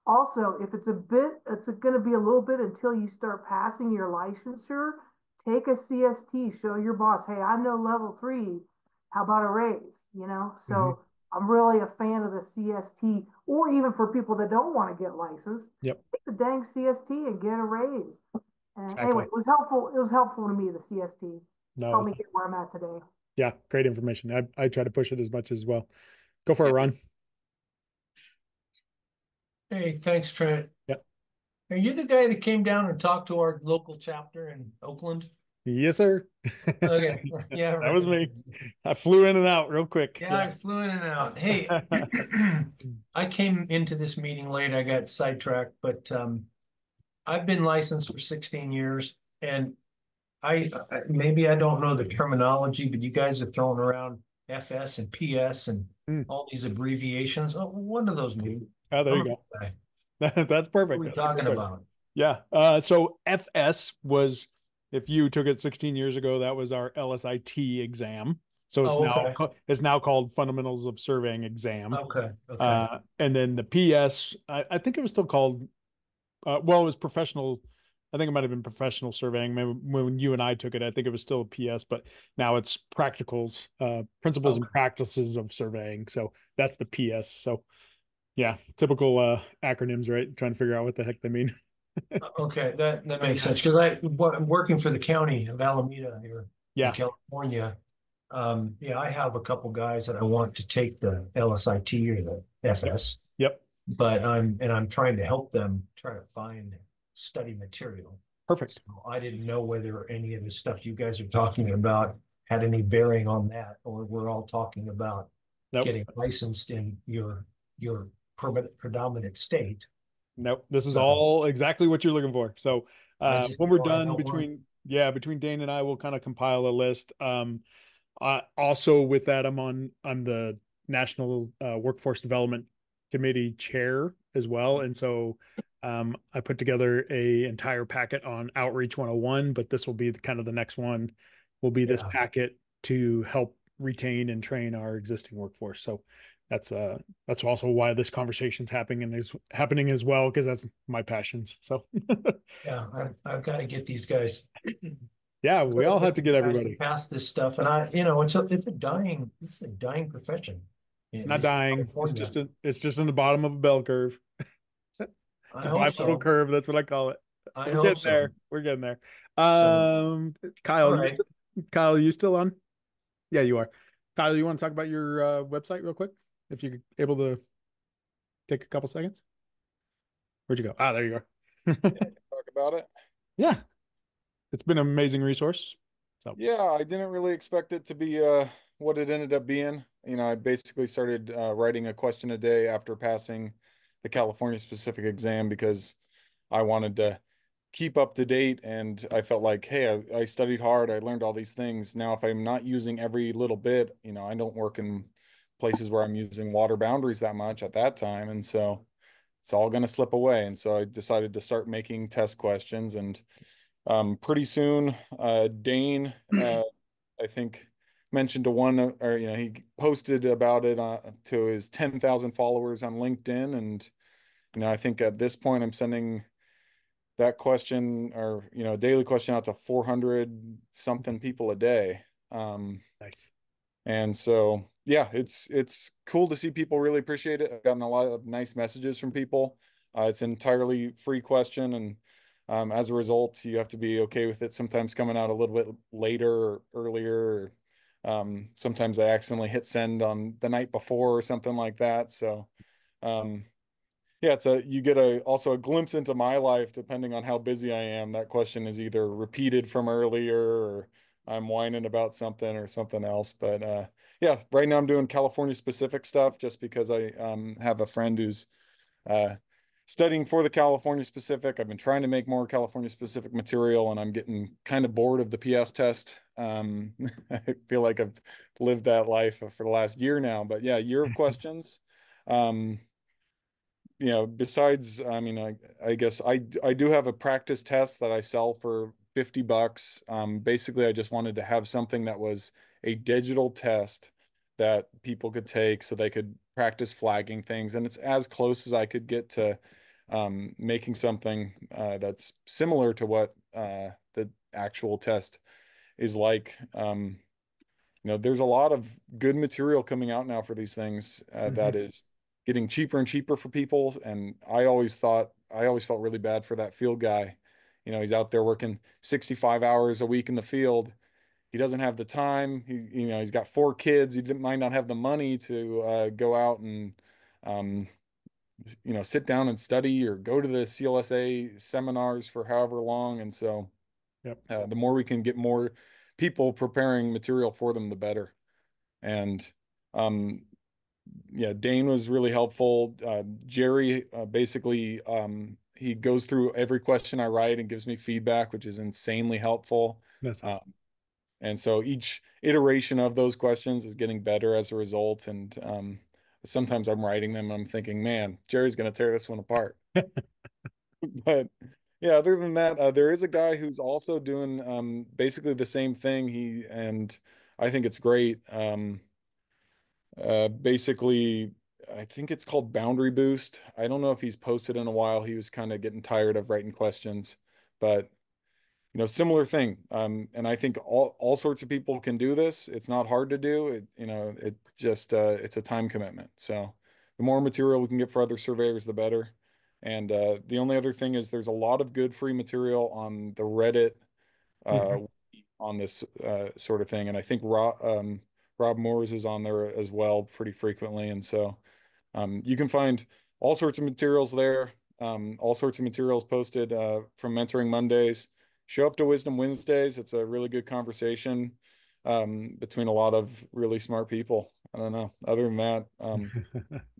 Also, if it's going to be a little bit until you start passing your licensure, take a CST, show your boss, hey, I know level 3. How about a raise? So I'm really a fan of the CST, or even for people that don't want to get licensed, Yep. take the dang CST and get a raise. And Exactly. anyway, it was helpful. It was helpful to me, the CST. No, Helped me get where I'm at today. yeah, great information. I try to push it as much as well. Go for it, Ron. Hey, thanks, Trent. Yep. Are you the guy that came down and talked to our local chapter in Oakland? Yes, sir. Okay. Yeah, that was me. I flew in and out real quick. Yeah, I flew in and out. Hey, I came into this meeting late. I got sidetracked, but I've been licensed for 16 years, and maybe I don't know the terminology, but you guys are throwing around FS and PS and all these abbreviations. Oh, what do those mean? Oh, there you go. That's perfect. What are we talking about? Yeah. So FS was, if you took it 16 years ago, that was our LSIT exam. So it's now called Fundamentals of Surveying exam. Okay. And then the PS, I think it was still called, it was professional. I think it might have been professional surveying. Maybe when you and I took it, I think it was still a PS, but now it's practicals, principles and practices of surveying. So that's the PS. So yeah, typical acronyms, right? Trying to figure out what the heck they mean. Okay, that makes sense, because I'm working for the county of Alameda here in California. I have a couple guys that I want to take the LSIT or the FS. Yep. But I'm trying to help them try to find study material. Perfect. So I didn't know whether any of the stuff you guys are talking about had any bearing on that, or we're all talking about getting licensed in your predominant state. Nope. This is all exactly what you're looking for. So when we're done between Dane and I, we'll kind of compile a list. Also with that, I'm the National Workforce Development Committee chair as well. And so I put together a entire packet on Outreach 101, but this will be kind of the next one will be this packet to help retain and train our existing workforce. So that's also why this conversation's happening as well, because that's my passions. So yeah, I've got to get these guys. Yeah, we all have to get everybody past this stuff, and it's a dying profession. It's not dying. It's just in the bottom of a bell curve. It's a bipodal curve. That's what I call it. We're getting there. We're getting there. Kyle, you still on? Yeah, you are. Kyle, you want to talk about your website real quick? If you're able to take a couple seconds. Where'd you go? There you are. Talk about it. Yeah. It's been an amazing resource. So yeah, I didn't really expect it to be what it ended up being. I basically started writing a question a day after passing the California specific exam because I wanted to keep up to date, and I felt like, hey, I studied hard, I learned all these things. Now, if I'm not using every little bit, I don't work in places where I'm using water boundaries that much at that time, and so it's all going to slip away. And so I decided to start making test questions, and pretty soon, Dane, I think, mentioned to one, or he posted about it to his 10,000 followers on LinkedIn, and I think at this point I'm sending that question, or a daily question, out to 400 something people a day. Nice. And so yeah, it's cool to see people really appreciate it. I've gotten a lot of nice messages from people. It's an entirely free question, and as a result, you have to be okay with it sometimes coming out a little bit later or earlier. Sometimes I accidentally hit send on the night before or something like that. So yeah, you get also a glimpse into my life depending on how busy I am. That question is either repeated from earlier, or I'm whining about something or something else. But yeah, right now I'm doing California specific stuff just because I have a friend who's studying for the California specific. I've been trying to make more California specific material, and I'm getting kind of bored of the PS test. I feel like I've lived that life for the last year now, but yeah, year of questions. you know, besides, I mean, I guess I do have a practice test that I sell for $50. Basically, I just wanted to have something that was a digital test that people could take so they could practice flagging things. And it's as close as I could get to making something that's similar to what the actual test is like. You know, there's a lot of good material coming out now for these things that is getting cheaper and cheaper for people. And I always felt really bad for that field guy. You know, he's out there working 65 hours a week in the field. He doesn't have the time. You know, he's got 4 kids. He might not have the money to go out and, you know, sit down and study or go to the CLSA seminars for however long. And so the more we can get more people preparing material for them, the better. And yeah, Dane was really helpful. Jerry basically he goes through every question I write and gives me feedback, which is insanely helpful. That's awesome. And so each iteration of those questions is getting better as a result. And sometimes I'm writing them and I'm thinking, man, Jerry's going to tear this one apart. But yeah, other than that, there is a guy who's also doing basically the same thing. And I think it's great. Basically, I think it's called Boundary Boost. I don't know if he's posted in a while. He was kind of getting tired of writing questions, but you know, similar thing. And I think all sorts of people can do this. It's not hard to do. You know, it just it's a time commitment. So the more material we can get for other surveyors, the better. And the only other thing is there's a lot of good free material on the Reddit on this sort of thing. And I think Rob Moores is on there as well pretty frequently. And so you can find all sorts of materials there, all sorts of materials posted from Mentoring Mondays. Show up to Wisdom Wednesdays. It's a really good conversation between a lot of really smart people. I don't know. Other than that,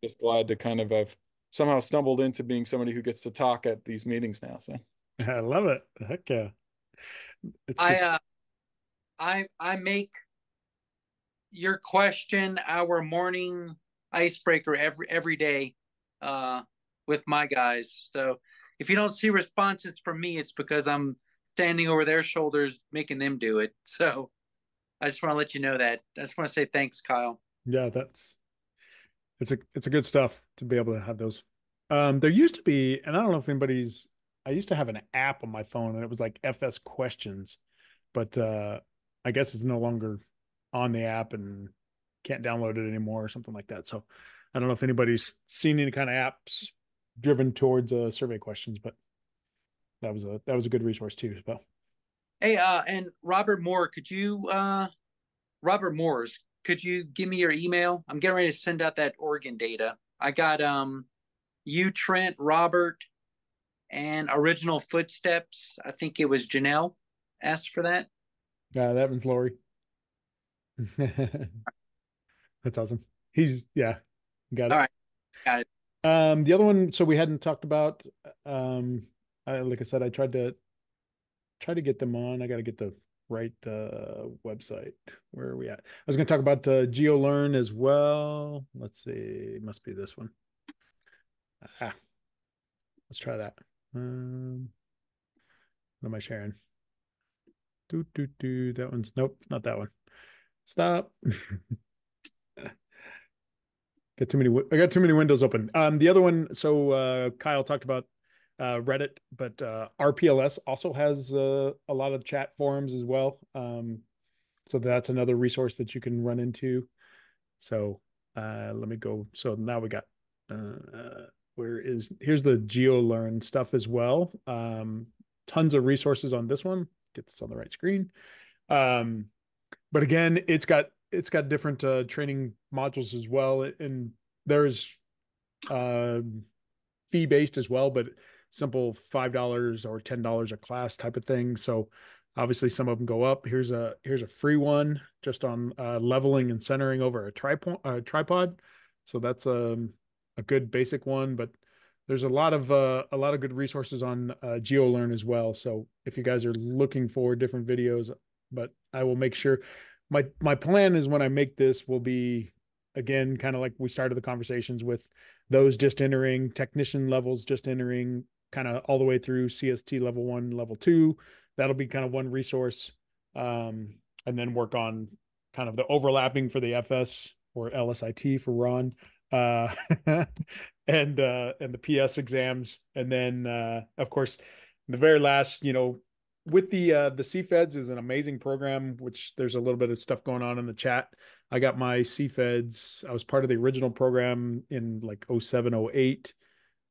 just glad to kind of have somehow stumbled into being somebody who gets to talk at these meetings now. So I love it. Heck yeah. It's I make your question our morning icebreaker every day with my guys. So if you don't see responses from me, it's because I'm standing over their shoulders making them do it. So I just want to let you know that. I just want to say thanks, Kyle. Yeah, it's a good stuff to be able to have those. There used to be, and I don't know if I used to have an app on my phone and it was like FS questions, but I guess it's no longer on the app and can't download it anymore or something like that. So I don't know if anybody's seen any kind of apps driven towards survey questions, but that was a good resource too. So hey, and Robert Moores, could you give me your email? I'm getting ready to send out that Oregon data. I got you, Trent, Robert, and Original Footsteps. I think it was Janelle asked for that. Yeah, that one's Lori. That's awesome. Got it. All right, got it. The other one, so we hadn't talked about. Like I said, I tried to get them on. I got to get the right website. Where are we at? I was going to talk about GeoLearn as well. Let's see, it must be this one. Let's try that. What am I sharing? That one's nope, not that one. Stop. I got too many windows open. The other one, so Kyle talked about Reddit, but RPLS also has a lot of chat forums as well. So that's another resource that you can run into. So let me go. So now we got here's the GeoLearn stuff as well. Tons of resources on this one. Get this on the right screen. But again, it's got different training modules as well, and there's fee-based as well, but simple $5 or $10 a class type of thing. So obviously some of them go up. Here's a free one just on leveling and centering over a tripod. So that's a good basic one, but there's a lot of good resources on GeoLearn as well. So if you guys are looking for different videos, but I will make sure my plan is when I make this will be again, kind of like we started the conversations with those just entering, technician levels just entering, kind of all the way through CST level 1, level 2. That'll be kind of one resource. And then work on kind of the overlapping for the FS or LSIT for Ron, and the PS exams. And then, of course, the very last, with the CFEDS is an amazing program, which there's a little bit of stuff going on in the chat. I got my CFEDS. I was part of the original program in like 07, 08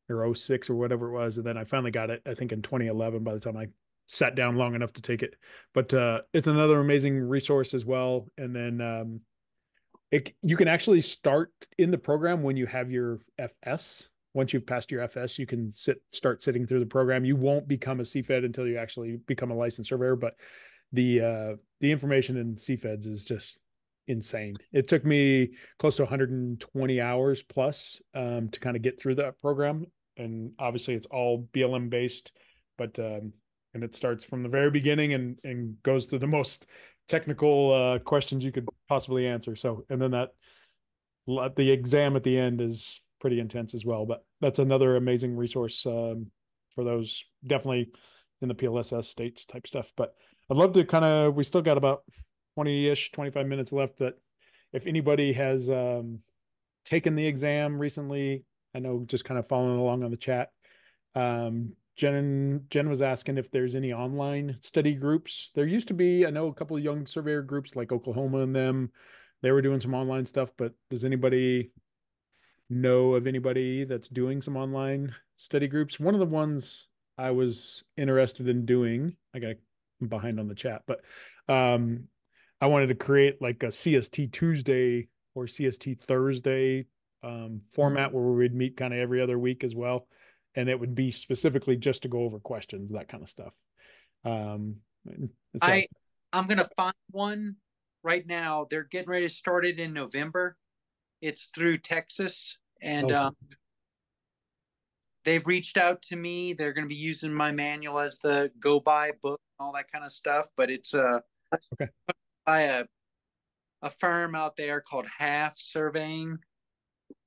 or 06 or whatever it was. And then I finally got it, I think in 2011, by the time I sat down long enough to take it. But it's another amazing resource as well. And then you can actually start in the program when you have your FS. Once you've passed your FS, you can start sitting through the program. You won't become a CFED until you actually become a licensed surveyor. But the information in CFEDS is just insane. It took me close to 120 hours plus to kind of get through that program. And obviously it's all BLM based, but and it starts from the very beginning and goes through the most technical questions you could possibly answer. So, and then the exam at the end is pretty intense as well. But that's another amazing resource for those definitely in the PLSS states type stuff. But I'd love to we still got about 20-ish, 25 minutes left. That if anybody has taken the exam recently, I know just kind of following along on the chat. Jen was asking if there's any online study groups. There used to be, I know a couple of young surveyor groups like Oklahoma and them, they were doing some online stuff, but does anybody know of anybody that's doing some online study groups? One of the ones I was interested in doing, I'm behind on the chat, but I wanted to create like a CST Tuesday or CST Thursday format where we would meet kind of every other week as well. And it would be specifically just to go over questions, that kind of stuff. I'm going to find one right now. They're getting ready to start it in November. It's through Texas. And they've reached out to me. They're going to be using my manual as the go by book and all that kind of stuff. But it's by a firm out there called Half Surveying,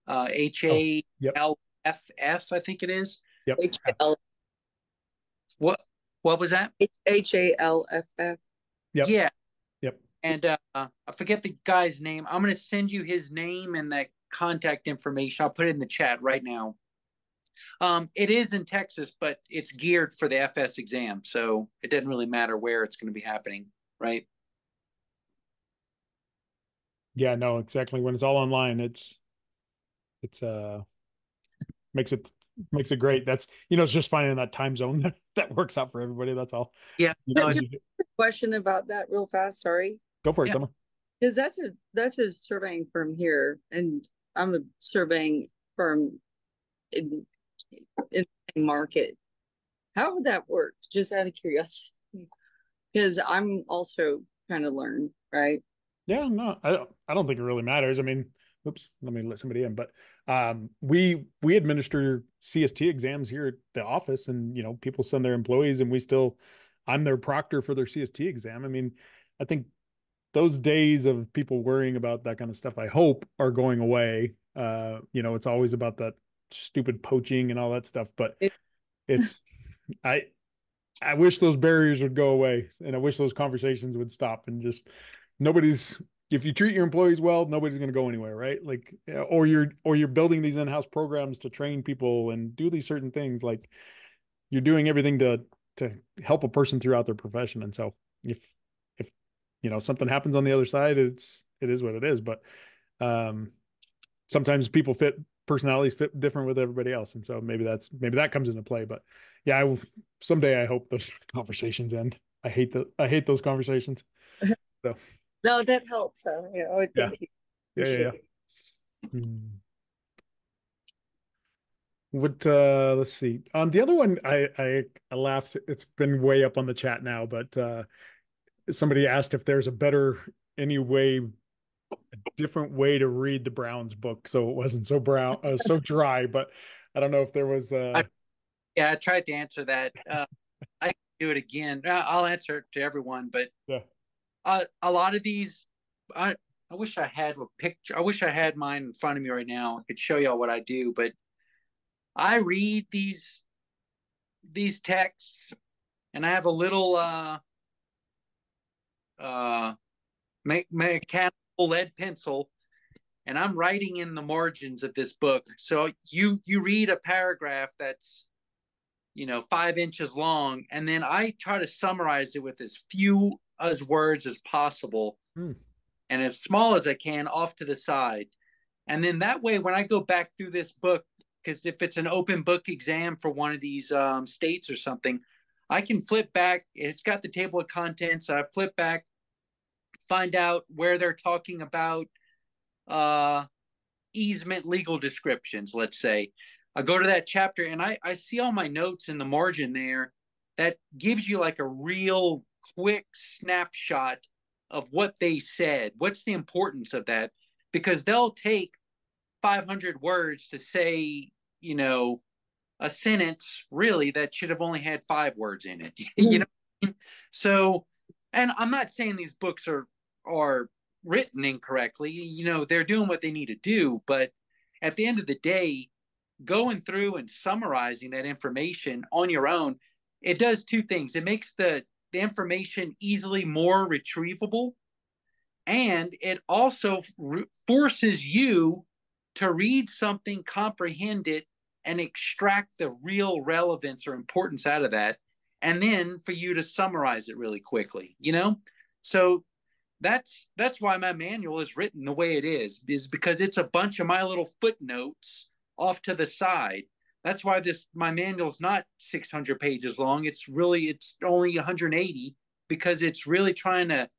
HALFF, I think it is. Yep. What was that? HALFF. Yep. Yeah. Yep. And I forget the guy's name. I'm going to send you his name and that contact information. I'll put it in the chat right now. It is in Texas, but it's geared for the FS exam, so it doesn't really matter where it's going to be happening, right? Yeah, no, exactly. When it's all online, it's makes it great. That's it's just finding that time zone that works out for everybody. That's all. Yeah. Just a question about that real fast. Sorry. Go for it, Summer. Because that's a surveying firm here, and I'm a surveying firm in the same market. How would that work? Just out of curiosity, because I'm also trying to learn, right? Yeah, no, I don't think it really matters. I mean, oops, let me let somebody in. But we administer CST exams here at the office, and people send their employees, and I'm their proctor for their CST exam. I mean, I think those days of people worrying about that kind of stuff, I hope, are going away. It's always about that stupid poaching and all that stuff, but I wish those barriers would go away, and I wish those conversations would stop, and just if you treat your employees well, nobody's going to go anywhere, right? Like, or you're building these in-house programs to train people and do these certain things. Like, you're doing everything to help a person throughout their profession. And so if something happens on the other side, it is what it is. But sometimes personalities fit different with everybody else. And so maybe that comes into play. But yeah, someday I hope those conversations end. I hate those conversations. So. No, that helps. Thank you. Yeah. Let's see. The other one, I laughed. It's been way up on the chat now, but somebody asked if there's a different way to read the Browns book, so it wasn't so so dry. But I don't know if there was. I tried to answer that. I can do it again. I'll answer it to everyone, but. Yeah. A lot of these, I I wish I had a picture. I wish I had mine in front of me right now. I could show y'all what I do, but I read these texts, and I have a little mechanical lead pencil, and I'm writing in the margins of this book. So you read a paragraph that's 5 inches long, and then I try to summarize it with as few as words as possible, and as small as I can off to the side. And then that way, when I go back through this book, because if it's an open book exam for one of these states or something, I can flip back. It's got the table of contents. I flip back, find out where they're talking about easement legal descriptions, let's say. I go to that chapter, and I see all my notes in the margin there that gives you like a real quick snapshot of what they said. What's the importance of that? Because they'll take 500 words to say, a sentence really that should have only had 5 words in it. So, and I'm not saying these books are written incorrectly. They're doing what they need to do, but at the end of the day, going through and summarizing that information on your own, it does 2 things. It makes the information easily more retrievable, and it also forces you to read something, comprehend it, and extract the real relevance or importance out of that, and then for you to summarize it really quickly. So that's why my manual is written the way it is because it's a bunch of my little footnotes off to the side. That's why my manual is not 600 pages long. It's only 180, because it's really trying to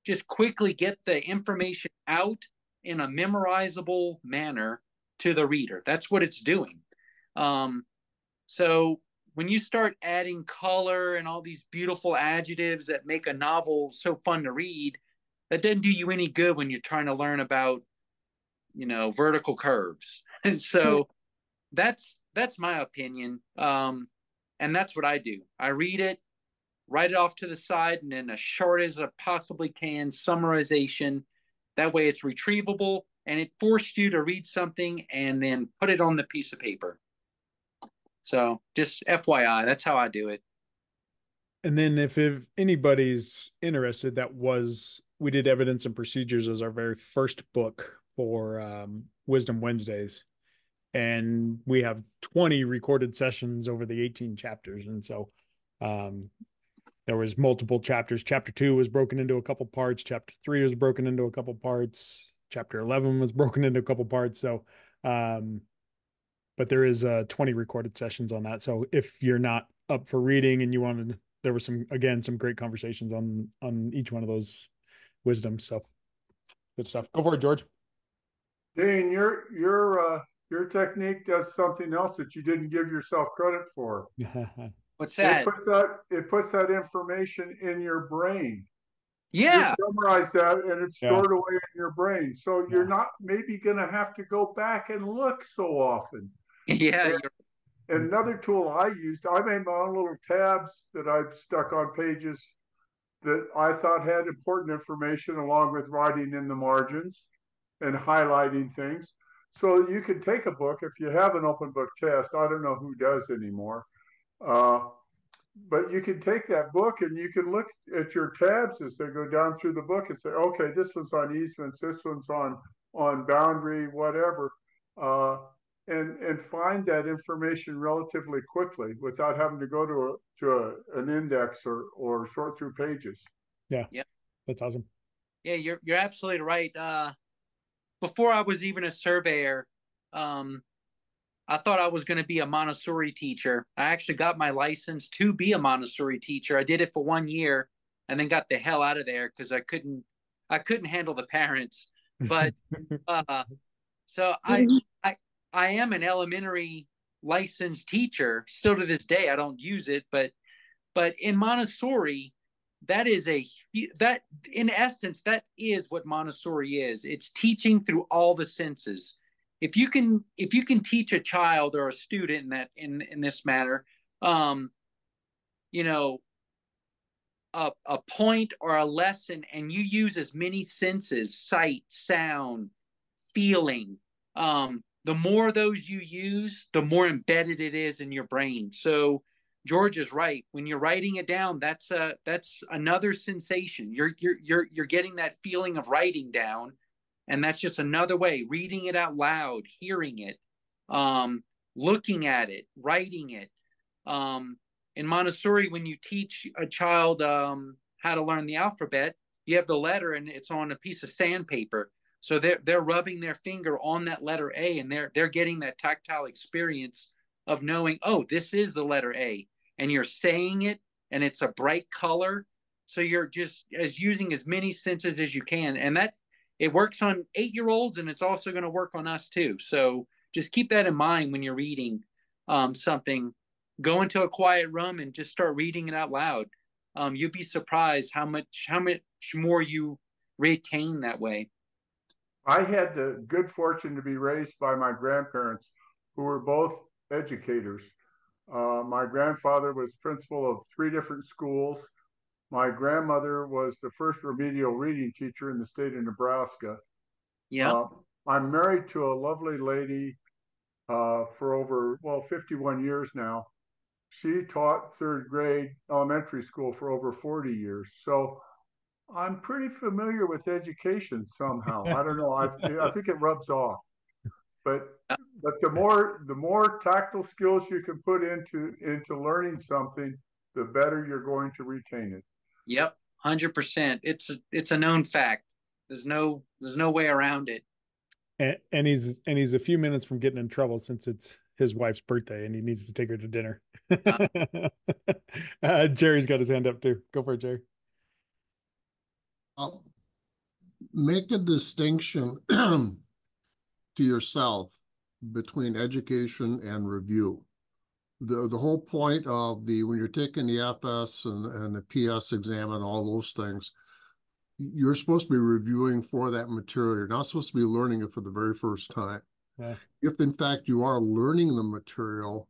just quickly get the information out in a memorizable manner to the reader. That's what it's doing. So when you start adding color and all these beautiful adjectives that make a novel so fun to read, that doesn't do you any good when you're trying to learn about, vertical curves. And so that's my opinion. And that's what I do. I read it, write it off to the side, and then as short as I possibly can, summarization. That way it's retrievable, and it forced you to read something and then put it on the piece of paper. So just FYI, that's how I do it. And then if anybody's interested, we did Evidence and Procedures as our very first book for Wisdom Wednesdays. And we have 20 recorded sessions over the 18 chapters. And so there was multiple chapters. Chapter 2 was broken into a couple parts. Chapter 3 was broken into a couple parts. Chapter 11 was broken into a couple parts. So, but there is 20 recorded sessions on that. So if you're not up for reading and there was some great conversations on each one of those wisdoms. So good stuff. Go for it, George. Dane, your technique does something else that you didn't give yourself credit for. What's that? It puts that information in your brain. Yeah. You summarize that, and it's stored away in your brain. So you're not maybe going to have to go back and look so often. Yeah. And another tool I used, I made my own little tabs that I've stuck on pages that I thought had important information, along with writing in the margins and highlighting things. So you could take a book, if you have an open book test, I don't know who does anymore, but you can take that book and you can look at your tabs as they go down through the book and say, okay, this one's on easements, this one's on boundary, whatever, and find that information relatively quickly without having to go to an index or sort through pages. Yeah, that's awesome. Yeah, you're absolutely right. Before I was even a surveyor, I thought I was going to be a Montessori teacher. I actually got my license to be a Montessori teacher. I did it for 1 year and then got the hell out of there because I couldn't handle the parents. But so I am an elementary licensed teacher still to this day. I don't use it, but in Montessori, that in essence, that is what Montessori is. It's teaching through all the senses. If you can teach a child or a student in this manner, a point or a lesson and you use as many senses, sight, sound, feeling, the more of those you use, the more embedded it is in your brain. So George is right. When you're writing it down, that's another sensation. You're getting that feeling of writing down, and that's just another way. Reading it out loud, hearing it, looking at it, writing it. In Montessori, when you teach a child how to learn the alphabet, you have the letter and it's on a piece of sandpaper. So they're rubbing their finger on that letter A, and they're getting that tactile experience of knowing, oh, this is the letter A, and you're saying it, and it's a bright color. So you're just using as many senses as you can, and that it works on 8-year-olds, and it's also going to work on us too. So just keep that in mind when you're reading something. Go into a quiet room and just start reading it out loud. You'd be surprised how much more you retain that way. I had the good fortune to be raised by my grandparents, who were both educators. My grandfather was principal of 3 different schools. My grandmother was the first remedial reading teacher in the state of Nebraska. Yeah. I'm married to a lovely lady for over, 51 years now. She taught 3rd grade elementary school for over 40 years. So I'm pretty familiar with education somehow. I don't know. I think it rubs off. But the more tactile skills you can put into learning something, the better you're going to retain it. Yep, 100%. It's a known fact. There's no way around it. And he's a few minutes from getting in trouble since it's his wife's birthday and he needs to take her to dinner. Jerry's got his hand up too. Go for it, Jerry. Make a distinction to yourself between education and review. The whole point of when you're taking the FS and the PS exam and all those things, you're supposed to be reviewing for that material. You're not supposed to be learning it for the very first time. Yeah. If in fact you are learning the material,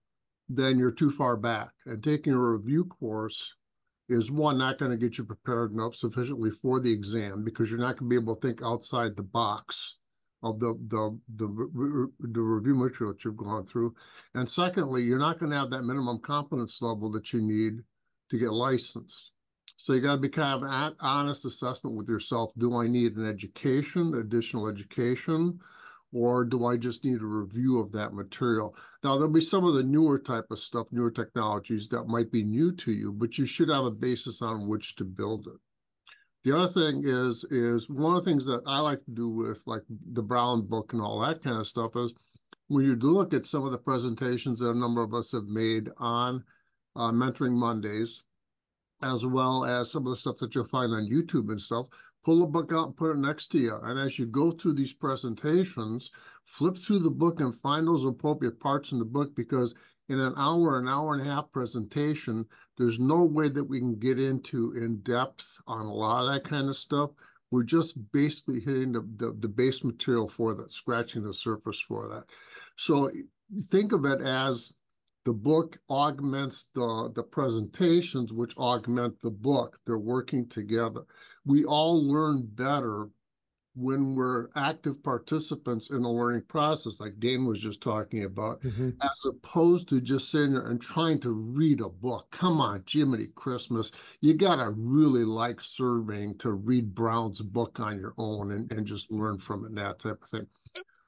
then you're too far back. And taking a review course is, one, not going to get you prepared enough sufficiently for the exam, because you're not going to be able to think outside the box of the review material that you've gone through. And secondly, you're not going to have that minimum competence level that you need to get licensed. So you got to be kind of an honest assessment with yourself. Do I need an additional education, or do I just need a review of that material? Now, there'll be some of the newer type of stuff, newer technologies that might be new to you, but you should have a basis on which to build it. The other thing is one of the things that I like to do with like the Brown book and all that kind of stuff is, when you do look at some of the presentations that a number of us have made on Mentoring Mondays, as well as some of the stuff that you'll find on YouTube and stuff, pull the book out and put it next to you. And as you go through these presentations, flip through the book and find those appropriate parts in the book, because in an hour and a half presentation, there's no way that we can get into in depth on a lot of that kind of stuff. We're just basically hitting the base material for that, scratching the surface for that. So think of it as the book augments the presentations, which augment the book. They're working together. We all learn better when we're active participants in the learning process, like Dane was just talking about, as opposed to just sitting there and trying to read a book. Come on, Jiminy Christmas. You got to really like surveying to read Brown's book on your own and just learn from it and that type of thing.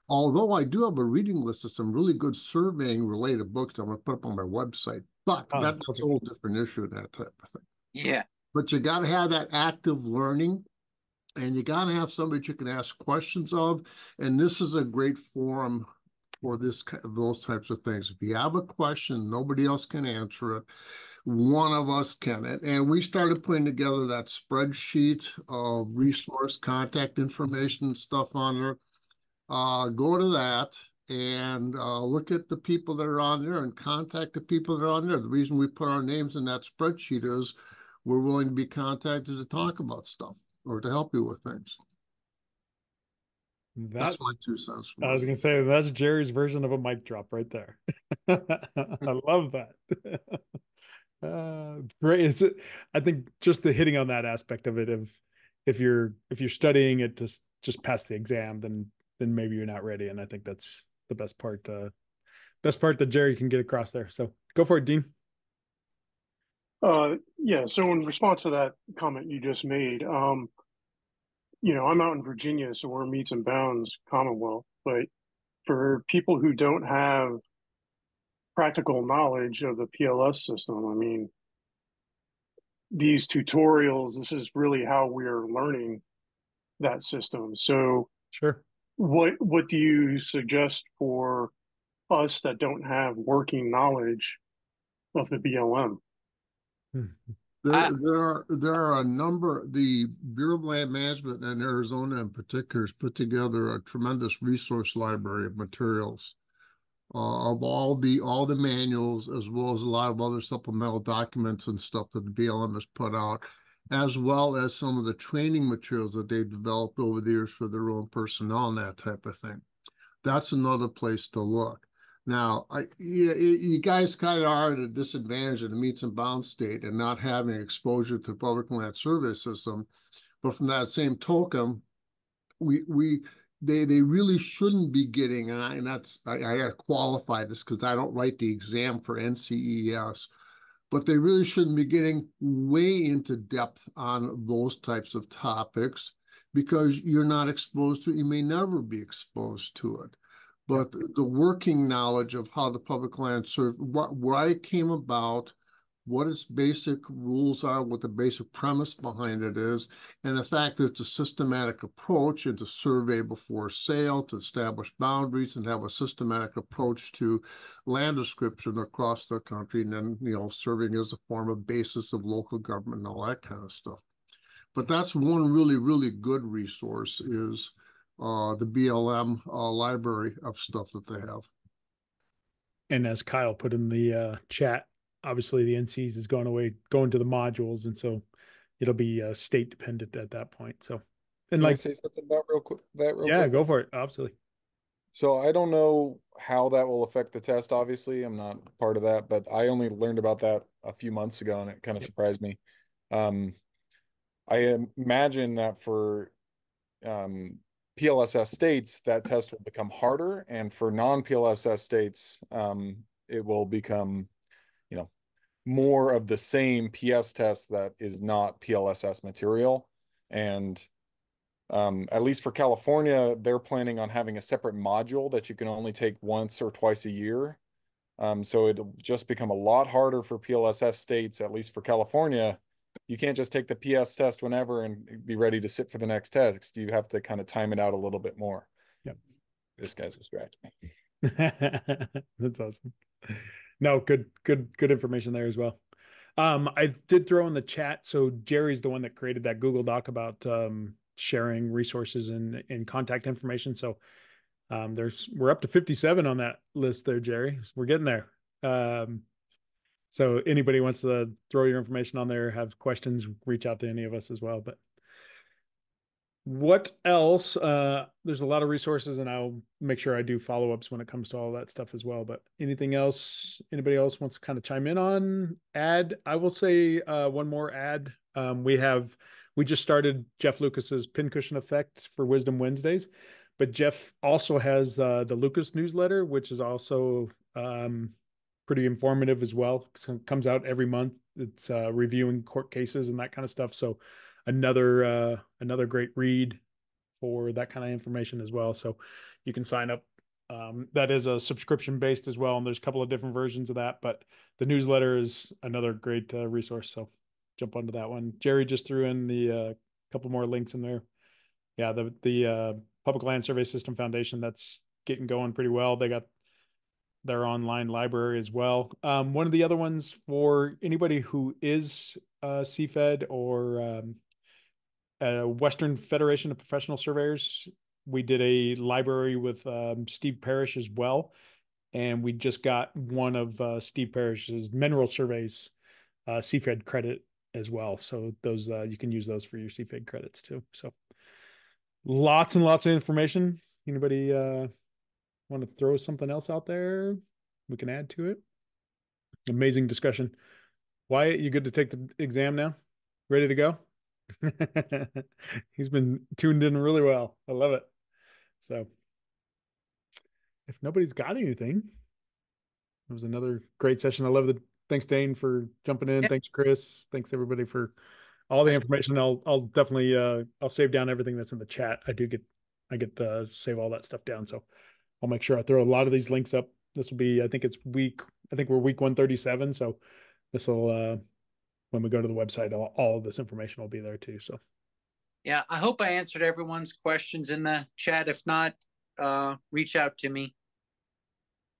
Although I do have a reading list of some really good surveying related books I'm going to put up on my website, but that's a whole different issue, that type of thing. Yeah. But you got to have that active learning, and you got to have somebody you can ask questions of. And this is a great forum for those types of things. If you have a question, nobody else can answer it. One of us can. And we started putting together that spreadsheet of resource contact information and stuff on there. Go to that and look at the people that are on there and contact the people that are on there. The reason we put our names in that spreadsheet is we're willing to be contacted to talk about stuff or to help you with things. That's my 2 cents. I was going to say, that's Jerry's version of a mic drop right there. I love that. Great. I think just the hitting on that aspect of it, if you're studying it to just pass the exam, then maybe you're not ready. And I think that's the best part that Jerry can get across there. So go for it, Dean. Yeah. So in response to that comment you just made, I'm out in Virginia, so we're meets and bounds Commonwealth. But for people who don't have practical knowledge of the PLS system, I mean, these tutorials, this is really how we're learning that system. So sure. What do you suggest for us that don't have working knowledge of the BLM? There are a number. The Bureau of Land Management in Arizona, in particular, has put together a tremendous resource library of materials of all the manuals, as well as a lot of other supplemental documents and stuff that the BLM has put out, as well as some of the training materials that they've developed over the years for their own personnel and that type of thing. That's another place to look. Now, you guys kind of are at a disadvantage in the meets and bounds state and not having exposure to the public land survey system. But from that same token, they really shouldn't be getting, and I got to qualify this because I don't write the exam for NCES, but they really shouldn't be getting way into depth on those types of topics because you're not exposed to it. You may never be exposed to it. But the working knowledge of how the public land served, why it came about, what its basic rules are, what the basic premise behind it is, and the fact that it's a systematic approach and to survey before sale, to establish boundaries and have a systematic approach to land description across the country, and then, serving as a form of basis of local government and all that kind of stuff. But that's one really, really good resource is the BLM library of stuff that they have. And as Kyle put in the chat, obviously the NCs is going to the modules, and so it'll be state dependent at that point. So, and Can I say something about real quick? Go for it. Absolutely. So I don't know how that will affect the test. Obviously, I'm not part of that, but I only learned about that a few months ago, and it kind of surprised me. I imagine that for PLSS states, that test will become harder, and for non-PLSS states, it will become, more of the same PS test that is not PLSS material. And at least for California, they're planning on having a separate module that you can only take once or twice a year. So it'll just become a lot harder for PLSS states, at least for California. You can't just take the PS test whenever and be ready to sit for the next test. You have to kind of time it out a little bit more. Yep. This guy's distracting me. That's awesome. No, good information there as well. I did throw in the chat. So Jerry's the one that created that Google Doc about sharing resources and contact information. So we're up to 57 on that list there, Jerry. We're getting there. So anybody wants to throw your information on there, have questions, reach out to any of us as well. But what else? There's a lot of resources, and I'll make sure I do follow-ups when it comes to all that stuff as well. But anything else anybody else wants to kind of chime in on? I will say one more ad. We just started Jeff Lucas's Pincushion Effect for Wisdom Wednesdays, but Jeff also has the Lucas newsletter, which is also pretty informative as well. It comes out every month. It's reviewing court cases and that kind of stuff. So another great read for that kind of information as well. So you can sign up. That is a subscription based as well, and there's a couple of different versions of that. But the newsletter is another great resource. So jump onto that one. Jerry just threw in the couple more links in there. Yeah, the Public Land Survey System Foundation, that's getting going pretty well. They got their online library as well. One of the other ones for anybody who is CFED or Western Federation of Professional Surveyors, we did a library with Steve Parrish as well. And we just got one of Steve Parrish's mineral surveys CFED credit as well. So those you can use those for your CFED credits too. So lots and lots of information. Anybody want to throw something else out there we can add to it? Amazing discussion. Wyatt, you good to take the exam now? Ready to go? He's been tuned in really well. I love it. So if nobody's got anything, it was another great session. I love the thanks, Dane, for jumping in. Thanks, Chris. Thanks everybody for all the information. I'll definitely I'll save down everything that's in the chat. I get to save all that stuff down. So I'll make sure I throw a lot of these links up. This will be, I think we're week 137. So this will when we go to the website, all of this information will be there too. So yeah, I hope I answered everyone's questions in the chat. If not, reach out to me.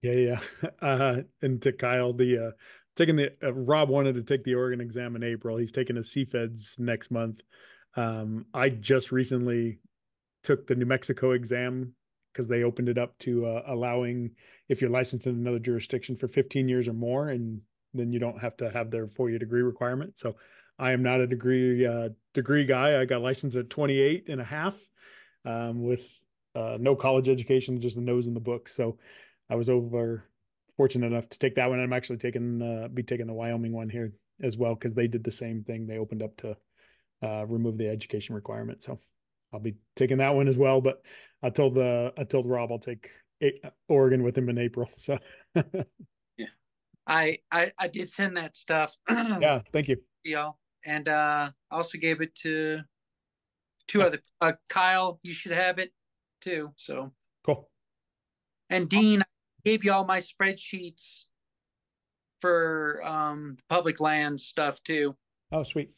Yeah. And to Kyle, the taking the Rob wanted to take the Oregon exam in April. He's taking his CFEDS next month. I just recently took the New Mexico exam because they opened it up to allowing if you're licensed in another jurisdiction for 15 years or more, and then you don't have to have their 4-year degree requirement. So I am not a degree guy. I got licensed at 28 and a half with no college education, just the nose in the book. So I was fortunate enough to take that one. I'm actually taking the Wyoming one here as well because they did the same thing. They opened up to remove the education requirement. So I'll be taking that one as well. But I told Rob I'll take Oregon with him in April. So yeah, I did send that stuff. Yeah, thank you. Y'all, and also gave it to two other Kyle. You should have it too. So cool. And Dean, I gave you all my spreadsheets for public land stuff too. Oh, sweet.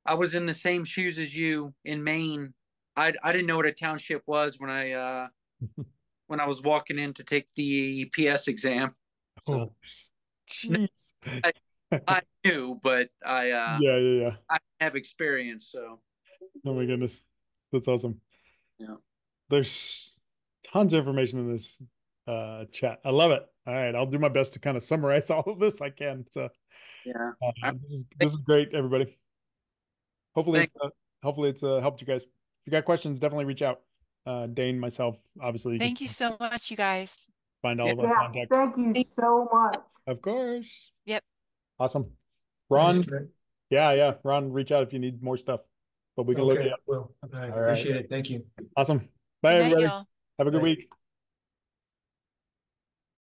I was in the same shoes as you in Maine. I didn't know what a township was when I was walking in to take the PS exam. So, jeez. I knew, but I yeah. I have experience. So. Oh my goodness, that's awesome. Yeah. There's tons of information in this chat. I love it. All right, I'll do my best to kind of summarize all of this I can. So yeah, this is great, everybody. Hopefully it's helped you guys. If you got questions, definitely reach out. Dane, myself, obviously. Thank you so much, you guys. Find all of our contact. Thank you so much. Of course. Yep. Awesome. Ron. Yeah. Ron, reach out if you need more stuff. But we can look at it. Well, I appreciate it. Thank you. Awesome. Bye, Good night, everybody. y'all. Have a good week.